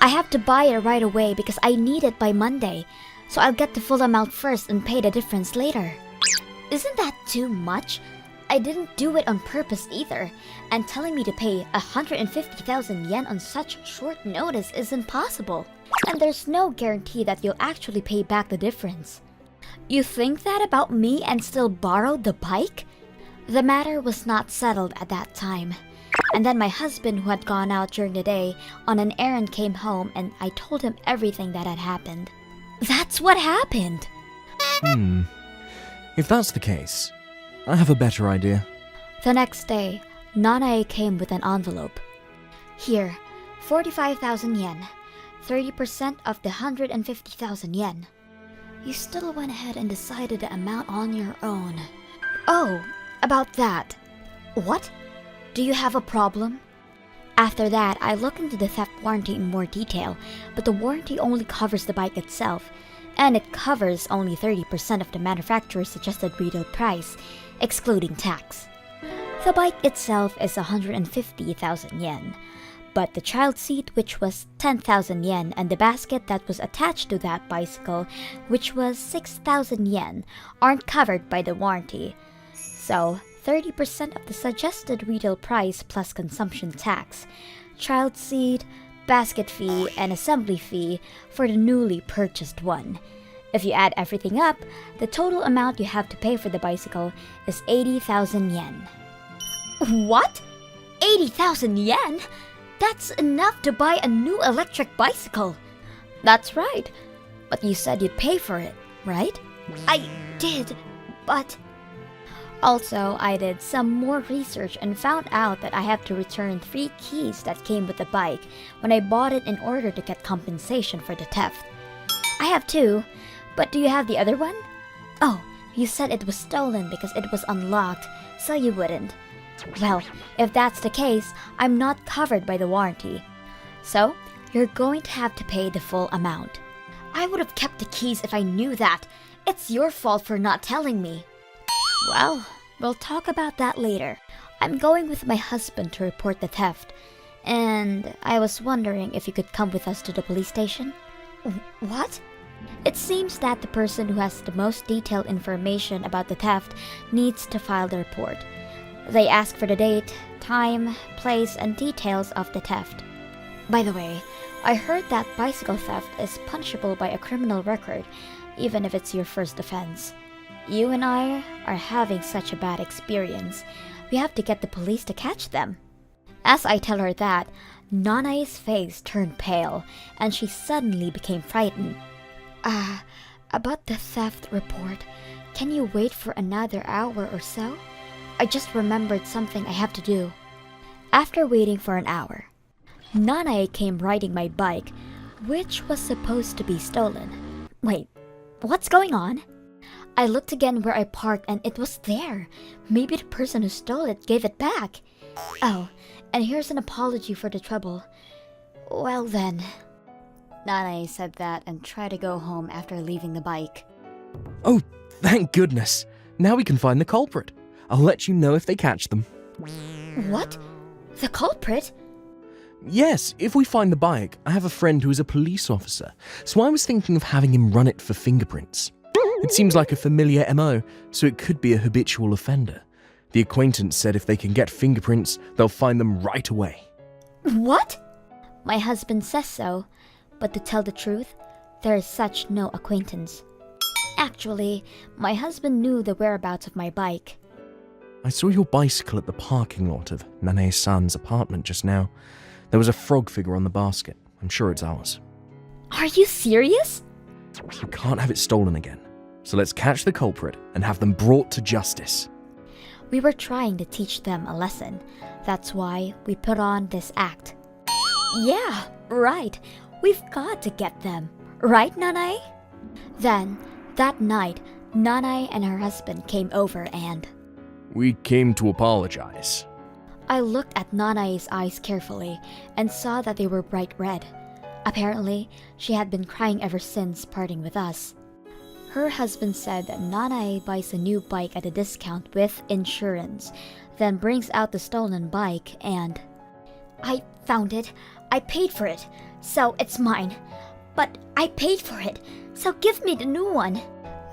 I have to buy it right away because I need it by Monday, so I'll get the full amount first and pay the difference later. Isn't that too much? I didn't do it on purpose either, and telling me to pay 150,000 yen on such short notice isn't possible. And there's no guarantee that you'll actually pay back the difference. You think that about me and still borrowed the bike? The matter was not settled at that time. And then my husband, who had gone out during the day on an errand, came home and I told him everything that had happened. That's what happened! If that's the case, I have a better idea. The next day, Nanae came with an envelope. Here, 45,000 yen. 30% of the 150,000 yen. You still went ahead and decided the amount on your own. Oh, about that. What? Do you have a problem? After that, I looked into the theft warranty in more detail, but the warranty only covers the bike itself, and it covers only 30% of the manufacturer's suggested retail price, excluding tax. The bike itself is 150,000 yen, but the child seat, which was 10,000 yen, and the basket that was attached to that bicycle, which was 6,000 yen, aren't covered by the warranty. So, 30% of the suggested retail price plus consumption tax, child seat, basket fee, and assembly fee for the newly purchased one. If you add everything up, the total amount you have to pay for the bicycle is 80,000 yen. What? 80,000 yen? That's enough to buy a new electric bicycle. That's right. But you said you'd pay for it, right? I did, but... Also, I did some more research and found out that I have to return 3 keys that came with the bike when I bought it in order to get compensation for the theft. I have 2, but do you have the other one? Oh, you said it was stolen because it was unlocked, so you wouldn't. Well, if that's the case, I'm not covered by the warranty. So, you're going to have to pay the full amount. I would have kept the keys if I knew that. It's your fault for not telling me. Well, we'll talk about that later. I'm going with my husband to report the theft, and I was wondering if you could come with us to the police station. What? It seems that the person who has the most detailed information about the theft needs to file the report. They ask for the date, time, place, and details of the theft. By the way, I heard that bicycle theft is punishable by a criminal record, even if it's your first offense. You and I are having such a bad experience. We have to get the police to catch them. As I tell her that, Nanae's face turned pale, and she suddenly became frightened. About the theft report, can you wait for another hour or so? I just remembered something I have to do. After waiting for an hour, Nanae came riding my bike, which was supposed to be stolen. Wait, what's going on? I looked again where I parked and it was there. Maybe the person who stole it gave it back. Oh, and here's an apology for the trouble. Well then. Nanae said that and tried to go home after leaving the bike. Oh, thank goodness. Now we can find the culprit. I'll let you know if they catch them. What? The culprit? Yes, if we find the bike, I have a friend who is a police officer, so I was thinking of having him run it for fingerprints. It seems like a familiar MO, so it could be a habitual offender. The acquaintance said if they can get fingerprints, they'll find them right away. What? My husband says so, but to tell the truth, there is such no acquaintance. Actually, my husband knew the whereabouts of my bike. I saw your bicycle at the parking lot of Nanae-san's apartment just now. There was a frog figure on the basket. I'm sure it's ours. Are you serious? We can't have it stolen again. So let's catch the culprit and have them brought to justice. We were trying to teach them a lesson. That's why we put on this act. Yeah, right. We've got to get them. Right, Nanay? Then, that night, Nanay and her husband came over and... We came to apologize. I looked at Nanay's eyes carefully and saw that they were bright red. Apparently, she had been crying ever since parting with us. Her husband said that Nanay buys a new bike at a discount with insurance, then brings out the stolen bike and... I found it. I paid for it, so it's mine. But I paid for it, so give me the new one.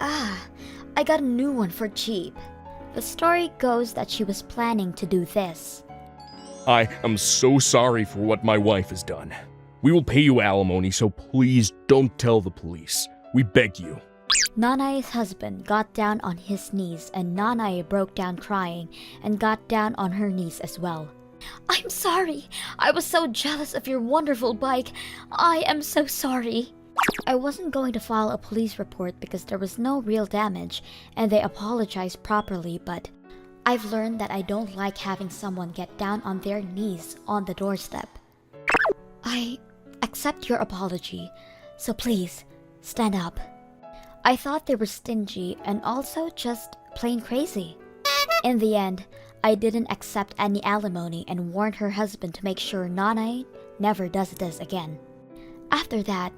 I got a new one for cheap. The story goes that she was planning to do this. I am so sorry for what my wife has done. We will pay you alimony, so please don't tell the police. We beg you. Nanay's husband got down on his knees and Nanay broke down crying and got down on her knees as well. I'm sorry. I was so jealous of your wonderful bike. I am so sorry. I wasn't going to file a police report because there was no real damage and they apologized properly, but I've learned that I don't like having someone get down on their knees on the doorstep. I accept your apology, so please, stand up. I thought they were stingy and also just plain crazy. In the end, I didn't accept any alimony and warned her husband to make sure Nanay never does this again. After that,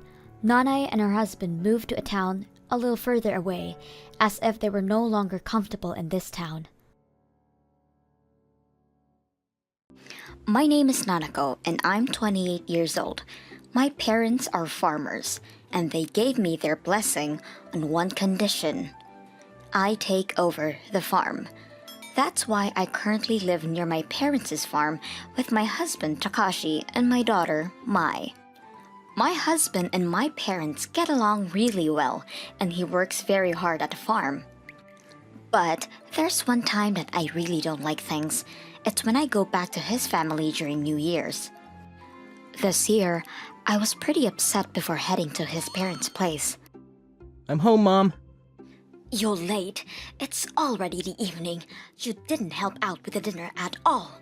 Nanay and her husband moved to a town a little further away, as if they were no longer comfortable in this town. My name is Nanako and I'm 28 years old. My parents are farmers and they gave me their blessing on one condition. I take over the farm. That's why I currently live near my parents' farm with my husband Takashi and my daughter Mai. My husband and my parents get along really well and he works very hard at the farm. But there's one time that I really don't like things. It's when I go back to his family during New Year's. This year, I was pretty upset before heading to his parents' place. I'm home, Mom. You're late. It's already the evening. You didn't help out with the dinner at all.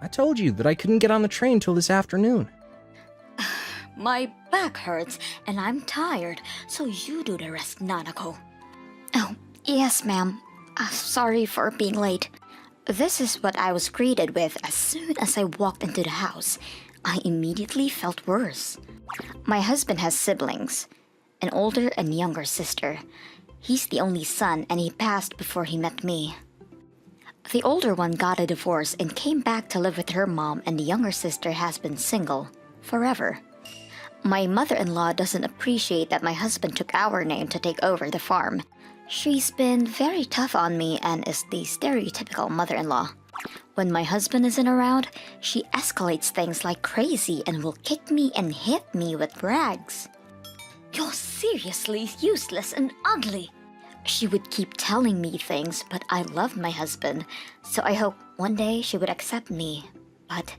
I told you that I couldn't get on the train till this afternoon. My back hurts and I'm tired, so you do the rest, Nanako. Oh, yes, ma'am. Sorry for being late. This is what I was greeted with as soon as I walked into the house. I immediately felt worse. My husband has siblings, an older and younger sister. He's the only son and he passed before he met me. The older one got a divorce and came back to live with her mom, and the younger sister has been single forever. My mother-in-law doesn't appreciate that my husband took our name to take over the farm. She's been very tough on me and is the stereotypical mother-in-law. When my husband isn't around, she escalates things like crazy and will kick me and hit me with rags. You're seriously useless and ugly. She would keep telling me things, but I loved my husband, so I hope one day she would accept me. But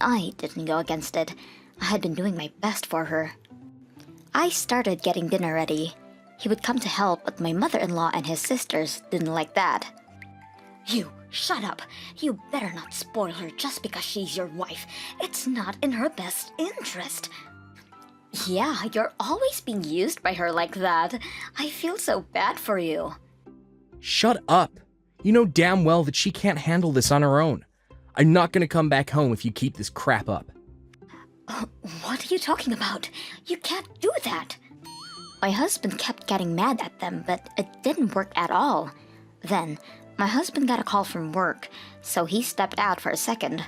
I didn't go against it. I had been doing my best for her. I started getting dinner ready. He would come to help, but my mother-in-law and his sisters didn't like that. You, shut up. You better not spoil her just because she's your wife. It's not in her best interest. Yeah, you're always being used by her like that. I feel so bad for you. Shut up. You know damn well that she can't handle this on her own. I'm not gonna come back home if you keep this crap up. What are you talking about? You can't do that. My husband kept getting mad at them, but it didn't work at all. Then, my husband got a call from work, so he stepped out for a second.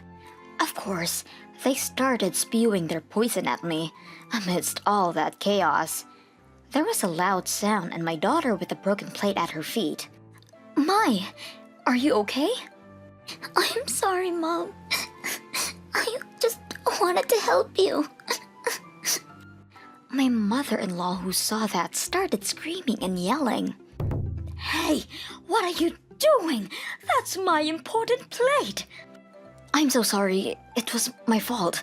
Of course, they started spewing their poison at me. Amidst all that chaos, there was a loud sound and my daughter with a broken plate at her feet. Mai, are you okay? I'm sorry, Mom. I just wanted to help you. My mother-in-law who saw that started screaming and yelling. Hey, what are you doing? That's my important plate. I'm so sorry. It was my fault.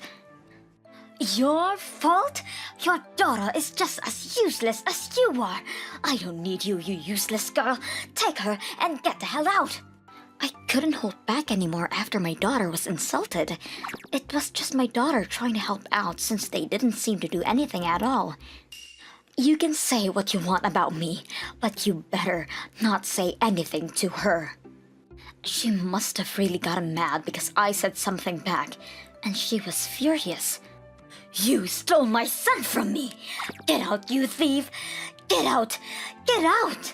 Your fault? Your daughter is just as useless as you are. I don't need you, you useless girl. Take her and get the hell out. I couldn't hold back anymore after my daughter was insulted. It was just my daughter trying to help out since they didn't seem to do anything at all. You can say what you want about me, but you better not say anything to her. She must have really gotten mad because I said something back, and she was furious. You stole my son from me! Get out, you thief! Get out! Get out!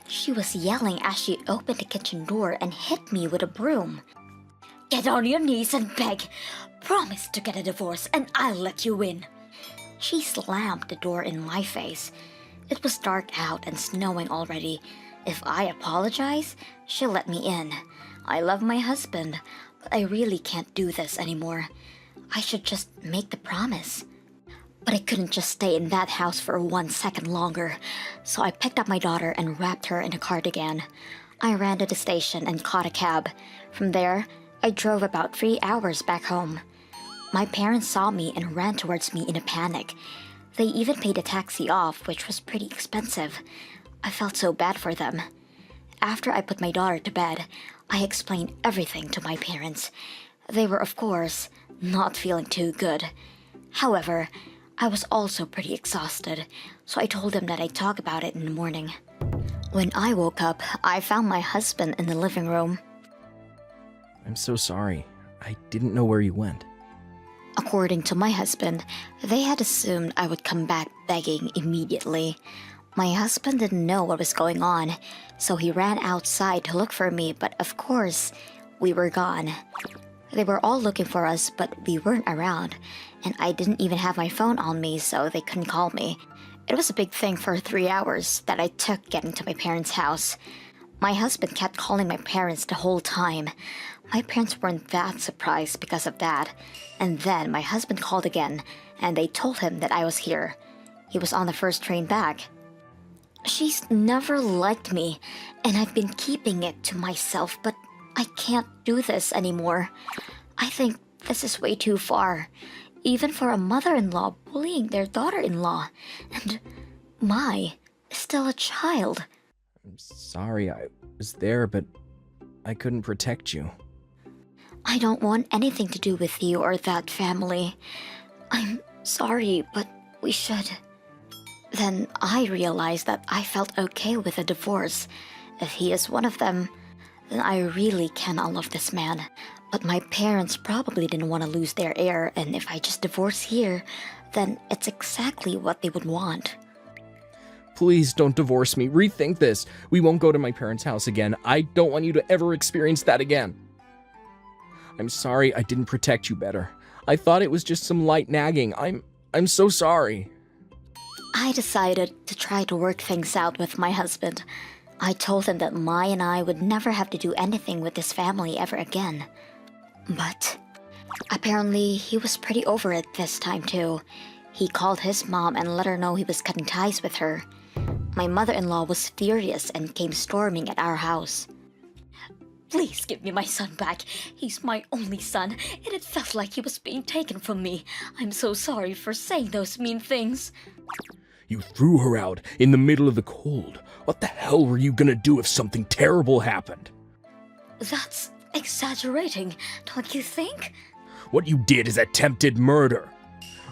She was yelling as she opened the kitchen door and hit me with a broom. Get on your knees and beg. Promise to get a divorce and I'll let you in. She slammed the door in my face. It was dark out and snowing already. If I apologize, she'll let me in. I love my husband, but I really can't do this anymore. I should just make the promise. But I couldn't just stay in that house for 1 second longer, so I picked up my daughter and wrapped her in a cardigan. I ran to the station and caught a cab. From there, I drove about 3 hours back home. My parents saw me and ran towards me in a panic. They even paid a taxi off, which was pretty expensive. I felt so bad for them. After I put my daughter to bed, I explained everything to my parents. They were, of course, not feeling too good. However, I was also pretty exhausted, so I told them that I'd talk about it in the morning. When I woke up, I found my husband in the living room. I'm so sorry. I didn't know where you went. According to my husband, they had assumed I would come back begging immediately. My husband didn't know what was going on, so he ran outside to look for me, but of course, we were gone. They were all looking for us, but we weren't around, and I didn't even have my phone on me, so they couldn't call me. It was a big thing for 3 hours that I took getting to my parents' house. My husband kept calling my parents the whole time. My parents weren't that surprised because of that. And then my husband called again, and they told him that I was here. He was on the first train back. She's never liked me, and I've been keeping it to myself, but I can't do this anymore. I think this is way too far, even for a mother-in-law bullying their daughter-in-law. And Mai is still a child. I'm sorry I was there, but I couldn't protect you. I don't want anything to do with you or that family. I'm sorry, but we should. Then I realized that I felt okay with a divorce. If he is one of them, then I really cannot love this man. But my parents probably didn't want to lose their heir, and if I just divorce here, then it's exactly what they would want. Please don't divorce me. Rethink this. We won't go to my parents' house again. I don't want you to ever experience that again. I'm sorry I didn't protect you better. I thought it was just some light nagging. I'm so sorry. I decided to try to work things out with my husband. I told him that Mai and I would never have to do anything with this family ever again. But apparently he was pretty over it this time too. He called his mom and let her know he was cutting ties with her. My mother-in-law was furious and came storming at our house. Please give me my son back. He's my only son, and it felt like he was being taken from me. I'm so sorry for saying those mean things. You threw her out in the middle of the cold. What the hell were you gonna do if something terrible happened? That's exaggerating, don't you think? What you did is attempted murder.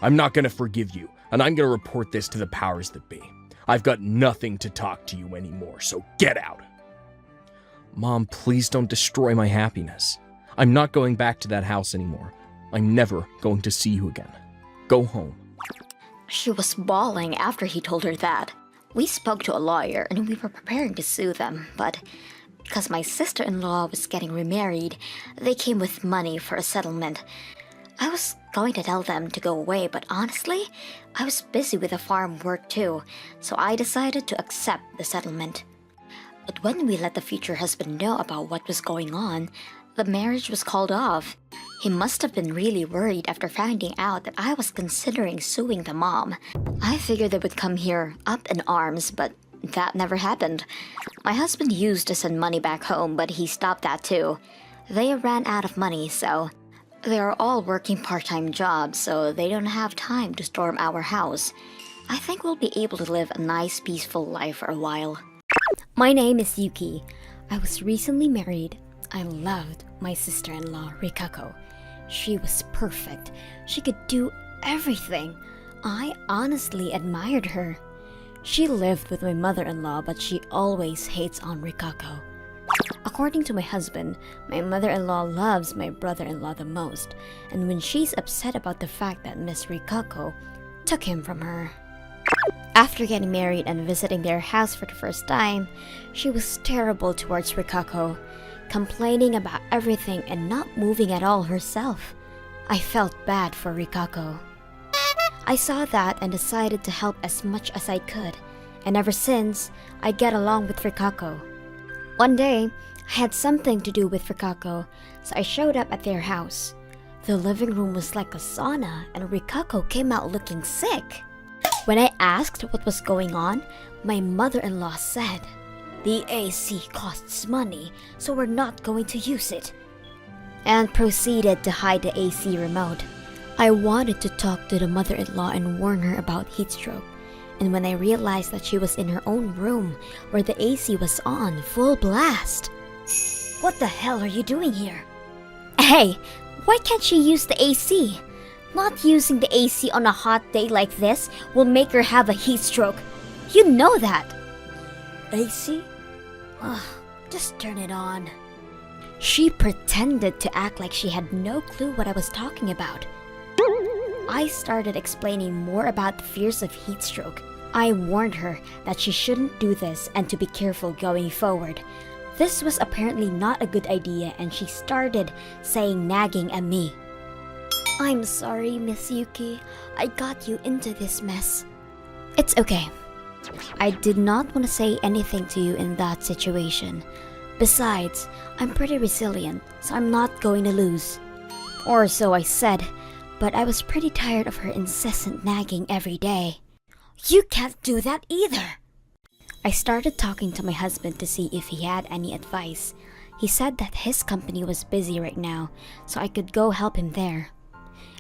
I'm not gonna forgive you, and I'm gonna report this to the powers that be. I've got nothing to talk to you anymore, so get out. Mom, please don't destroy my happiness. I'm not going back to that house anymore. I'm never going to see you again. Go home. She was bawling after he told her that. We spoke to a lawyer and we were preparing to sue them, but because my sister-in-law was getting remarried, they came with money for a settlement. I was going to tell them to go away, but honestly, I was busy with the farm work too, so I decided to accept the settlement. But when we let the future husband know about what was going on, the marriage was called off. He must have been really worried after finding out that I was considering suing the mom. I figured they would come here up in arms, but that never happened. My husband used to send money back home, but he stopped that too. They ran out of money, so They are all working part-time jobs, so they don't have time to storm our house. I think we'll be able to live a nice, peaceful life for a while. My name is Yuki. I was recently married. I loved my sister-in-law, Rikako. She was perfect. She could do everything. I honestly admired her. She lived with my mother-in-law, but she always hates on Rikako. According to my husband, my mother-in-law loves my brother-in-law the most, and when she's upset about the fact that Miss Rikako took him from her. After getting married and visiting their house for the first time, she was terrible towards Rikako, complaining about everything and not moving at all herself. I felt bad for Rikako. I saw that and decided to help as much as I could, and ever since, I get along with Rikako. One day, I had something to do with Rikako, so I showed up at their house. The living room was like a sauna, and Rikako came out looking sick. When I asked what was going on, my mother-in-law said, "The AC costs money, so we're not going to use it," and proceeded to hide the AC remote. I wanted to talk to the mother-in-law and warn her about heat stroke, and when I realized that she was in her own room where the AC was on full blast. "What the hell are you doing here?" "Hey, why can't she use the AC? Not using the AC on a hot day like this will make her have a heat stroke. You know that." "AC? Ugh, just turn it on." She pretended to act like she had no clue what I was talking about. I started explaining more about the fears of heat stroke. I warned her that she shouldn't do this and to be careful going forward. This was apparently not a good idea, and she started saying nagging at me. "I'm sorry, Miss Yuki. I got you into this mess." "It's okay. I did not want to say anything to you in that situation. Besides, I'm pretty resilient, so I'm not going to lose." Or so I said, but I was pretty tired of her incessant nagging every day. "You can't do that either." I started talking to my husband to see if he had any advice. He said that his company was busy right now, so I could go help him there.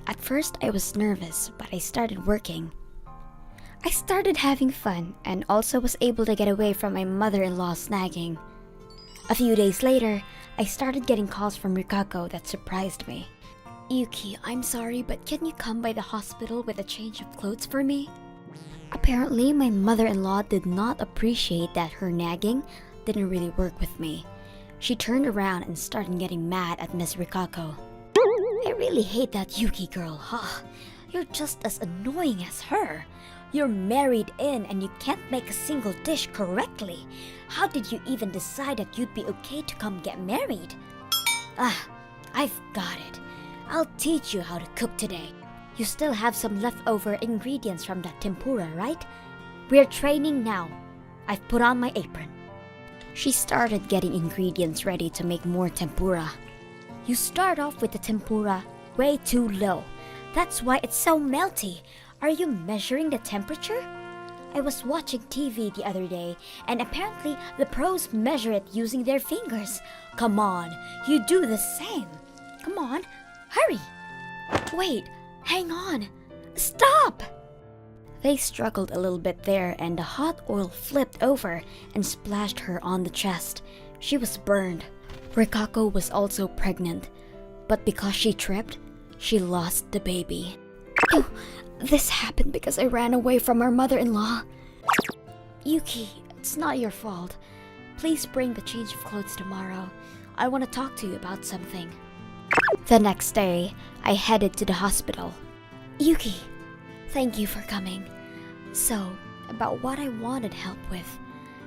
At first I was nervous, but I started working. I started having fun and also was able to get away from my mother-in-law's nagging. A few days later, I started getting calls from Rikako that surprised me. "Yuki, I'm sorry, but can you come by the hospital with a change of clothes for me?" Apparently, my mother-in-law did not appreciate that her nagging didn't really work with me. She turned around and started getting mad at Miss Rikako. "I really hate that Yuki girl, huh? You're just as annoying as her. You're married in and you can't make a single dish correctly. How did you even decide that you'd be okay to come get married?" I've got it. I'll teach you how to cook today. You still have some leftover ingredients from that tempura, right? We're training now. I've put on my apron. She started getting ingredients ready to make more tempura. "You start off with the tempura way too low. That's why it's so melty. Are you measuring the temperature?" I was watching TV the other day, and apparently the pros measure it using their fingers. Come on, you do the same. Come on, hurry. Wait, hang on. Stop! They struggled a little bit there, and the hot oil flipped over and splashed her on the chest. She was burned. Rikako was also pregnant, but because she tripped, she lost the baby. Oh, this happened because I ran away from our mother-in-law. "Yuki, it's not your fault. Please bring the change of clothes tomorrow. I want to talk to you about something." The next day, I headed to the hospital. "Yuki, thank you for coming. So, about what I wanted help with.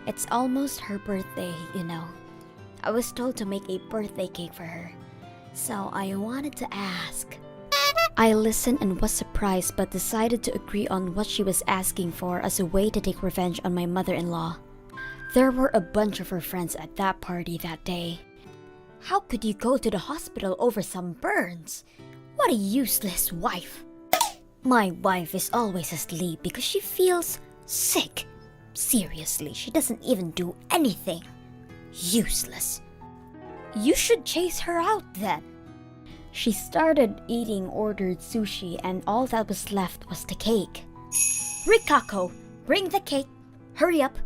It's almost her birthday, you know. I was told to make a birthday cake for her. So I wanted to ask." I listened and was surprised, but decided to agree on what she was asking for as a way to take revenge on my mother-in-law. There were a bunch of her friends at that party that day. "How could you go to the hospital over some burns? What a useless wife." "My wife is always asleep because she feels sick. Seriously, she doesn't even do anything. Useless." "You should chase her out then." She started eating ordered sushi and all that was left was the cake. Rikako, bring the cake. Hurry up.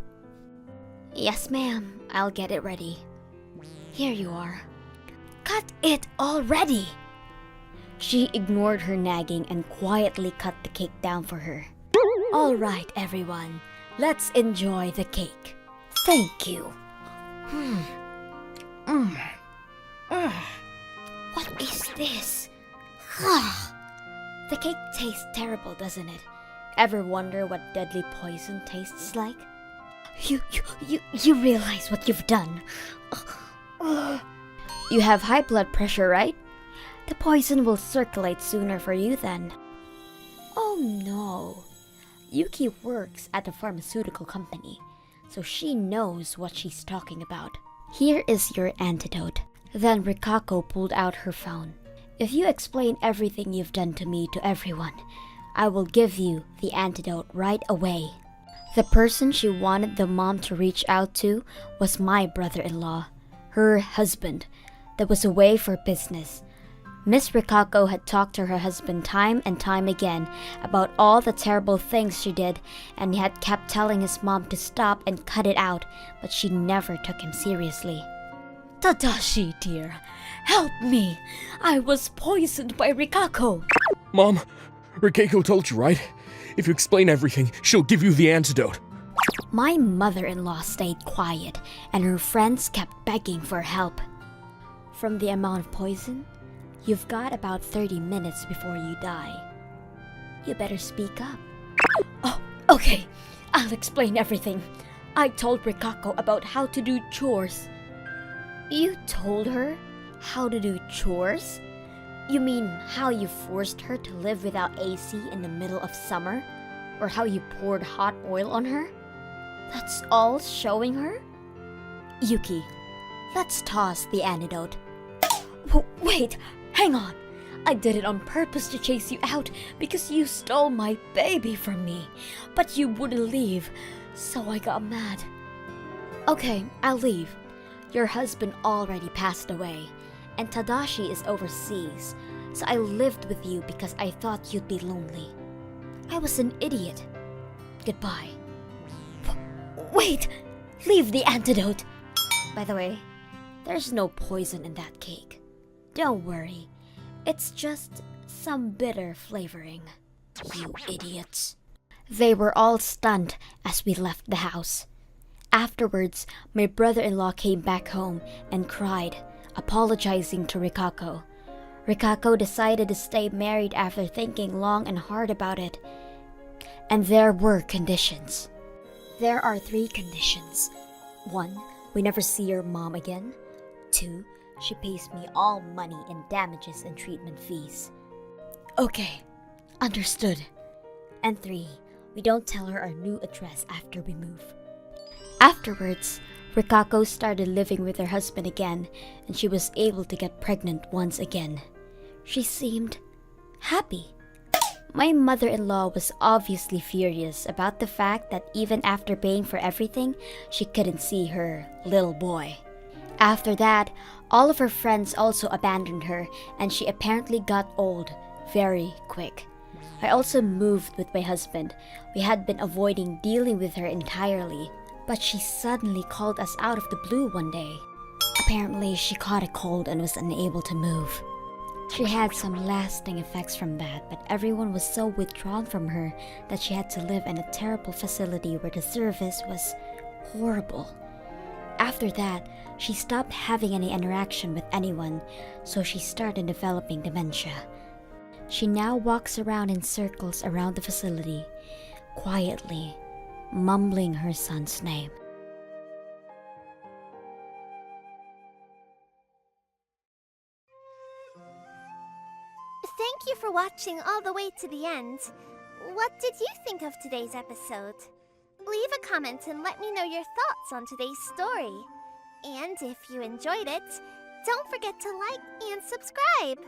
Yes, ma'am. I'll get it ready. Here you are. Cut it already! She ignored her nagging and quietly cut the cake down for her. All right, everyone. Let's enjoy the cake. Thank you. What is this? The cake tastes terrible, doesn't it? Ever wonder what deadly poison tastes like? You realize what you've done. You have high blood pressure, right? The poison will circulate sooner for you then. Oh no. Yuki works at a pharmaceutical company, so she knows what she's talking about. Here is your antidote. Then Rikako pulled out her phone. If you explain everything you've done to me to everyone, I will give you the antidote right away. The person she wanted the mom to reach out to was my brother-in-law, her husband, that was away for business. Miss Rikako had talked to her husband time and time again about all the terrible things she did, and he had kept telling his mom to stop and cut it out, but she never took him seriously. Tadashi, dear, help me! I was poisoned by Rikako! Mom, Rikako told you, right? If you explain everything, she'll give you the antidote. My mother-in-law stayed quiet, and her friends kept begging for help. From the amount of poison, you've got about 30 minutes before you die. You better speak up. Oh, okay. I'll explain everything. I told Rikako about how to do chores. You told her how to do chores? You mean how you forced her to live without AC in the middle of summer? Or how you poured hot oil on her? That's all showing her? Yuki, let's toss the antidote. Wait, hang on. I did it on purpose to chase you out because you stole my baby from me. But you wouldn't leave, so I got mad. Okay, I'll leave. Your husband already passed away, and Tadashi is overseas, so I lived with you because I thought you'd be lonely. I was an idiot. Goodbye. Wait! Leave the antidote! By the way, there's no poison in that cake. Don't worry. It's just some bitter flavoring. You idiots. They were all stunned as we left the house. Afterwards, my brother-in-law came back home and cried, apologizing to Rikako. Rikako decided to stay married after thinking long and hard about it. And there were conditions. There are 3 conditions. 1, we never see your mom again. 2, she pays me all money in damages and treatment fees. Okay, understood. And 3, we don't tell her our new address after we move. Afterwards, Rikako started living with her husband again, and she was able to get pregnant once again. She seemed happy. My mother-in-law was obviously furious about the fact that even after paying for everything, she couldn't see her little boy. After that, all of her friends also abandoned her, and she apparently got old very quick. I also moved with my husband. We had been avoiding dealing with her entirely, but she suddenly called us out of the blue one day. Apparently, she caught a cold and was unable to move. She had some lasting effects from that, but everyone was so withdrawn from her that she had to live in a terrible facility where the service was horrible. After that, she stopped having any interaction with anyone, so she started developing dementia. She now walks around in circles around the facility, quietly, mumbling her son's name. Thank you for watching all the way to the end. What did you think of today's episode? Leave a comment and let me know your thoughts on today's story. And if you enjoyed it, don't forget to like and subscribe!